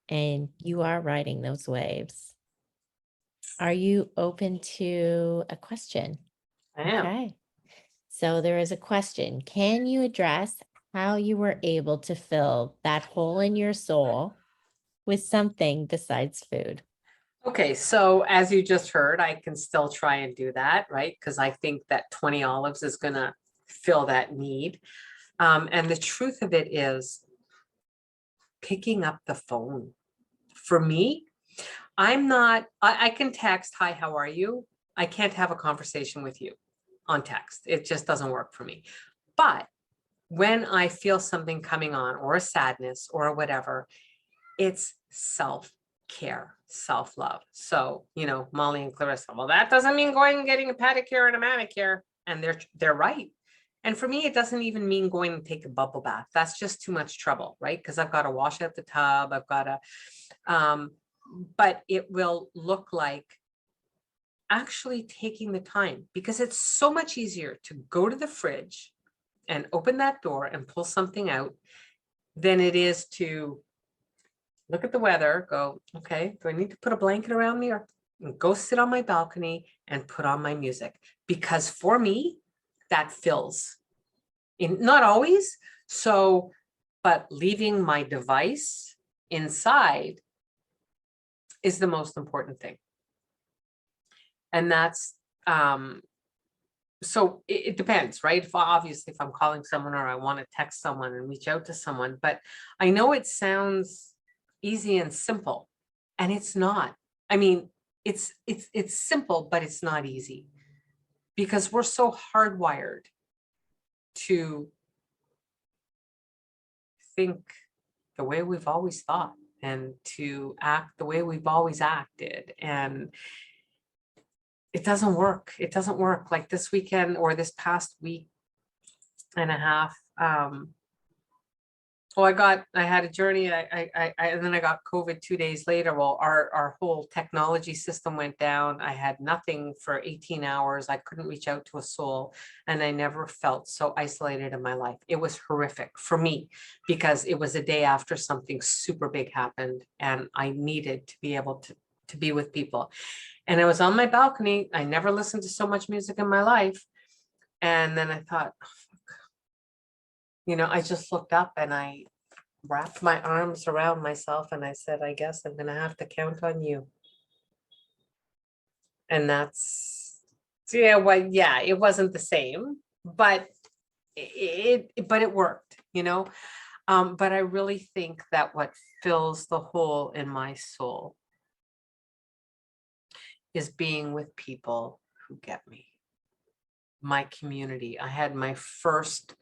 And you are riding those waves. Are you open to a question? I am. Okay. So there is a question. Can you address how you were able to fill that hole in your soul with something besides food? Okay, so as you just heard, I can still try and do that, right? Because I think that 20 olives is going to fill that need. And the truth of it is picking up the phone. For me, I can text, hi, how are you? I can't have a conversation with you on text. It just doesn't work for me. But when I feel something coming on, or a sadness or whatever, it's self-care, self-love. So, Molly and Clarissa, well, that doesn't mean going and getting a pedicure and a manicure. And they're right. And for me, it doesn't even mean going and take a bubble bath. That's just too much trouble, right? Because I've got to wash out the tub. I've got to, but it will look like actually taking the time, because it's so much easier to go to the fridge and open that door and pull something out than it is to look at the weather, go, okay, do I need to put a blanket around me, or go sit on my balcony and put on my music? Because for me, that fills. Not always. So, but leaving my device inside is the most important thing. And that's, so it depends, right? Obviously, if I'm calling someone or I want to text someone and reach out to someone, but I know it sounds easy and simple, and it's not. I mean, it's simple, but it's not easy, because we're so hardwired to think the way we've always thought and to act the way we've always acted. And it doesn't work. It doesn't work. Like this weekend or this past week and a half. I had a journey. And then I got COVID 2 days later. Well, our whole technology system went down. I had nothing for 18 hours. I couldn't reach out to a soul. And I never felt so isolated in my life. It was horrific for me because it was a day after something super big happened. And I needed to be able to be with people. And I was on my balcony. I never listened to so much music in my life. And then I thought, oh, fuck. You know, I just looked up and I wrapped my arms around myself and I said, I guess I'm going to have to count on you. And that's, yeah, well, yeah, it wasn't the same, but it worked, you know. But I really think that what fills the hole in my soul is being with people who get me. My community. I had my first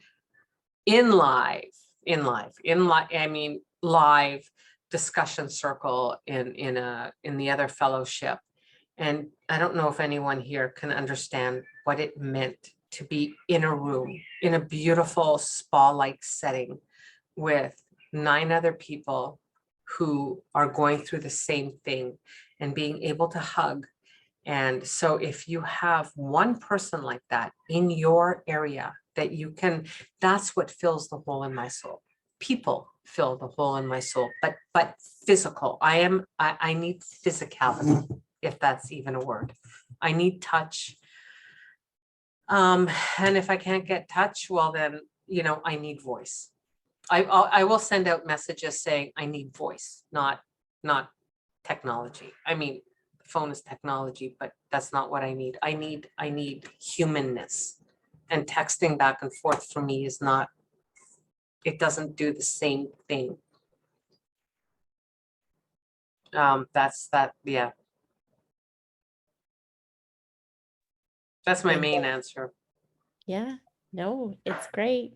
live discussion circle in the other fellowship. And I don't know if anyone here can understand what it meant to be in a room, in a beautiful spa-like setting with 9 other people who are going through the same thing and being able to hug. And so if you have one person like that in your area that you can, that's what fills the hole in my soul. People fill the hole in my soul, but physical. I need physicality, if that's even a word. I need touch. And if I can't get touch, well then, you know, I need voice. I will send out messages saying I need voice, not technology. I mean, phone is technology, but that's not what I need. I need humanness. And texting back and forth for me is not, it doesn't do the same thing. Yeah. That's my main answer. Yeah, no, it's great.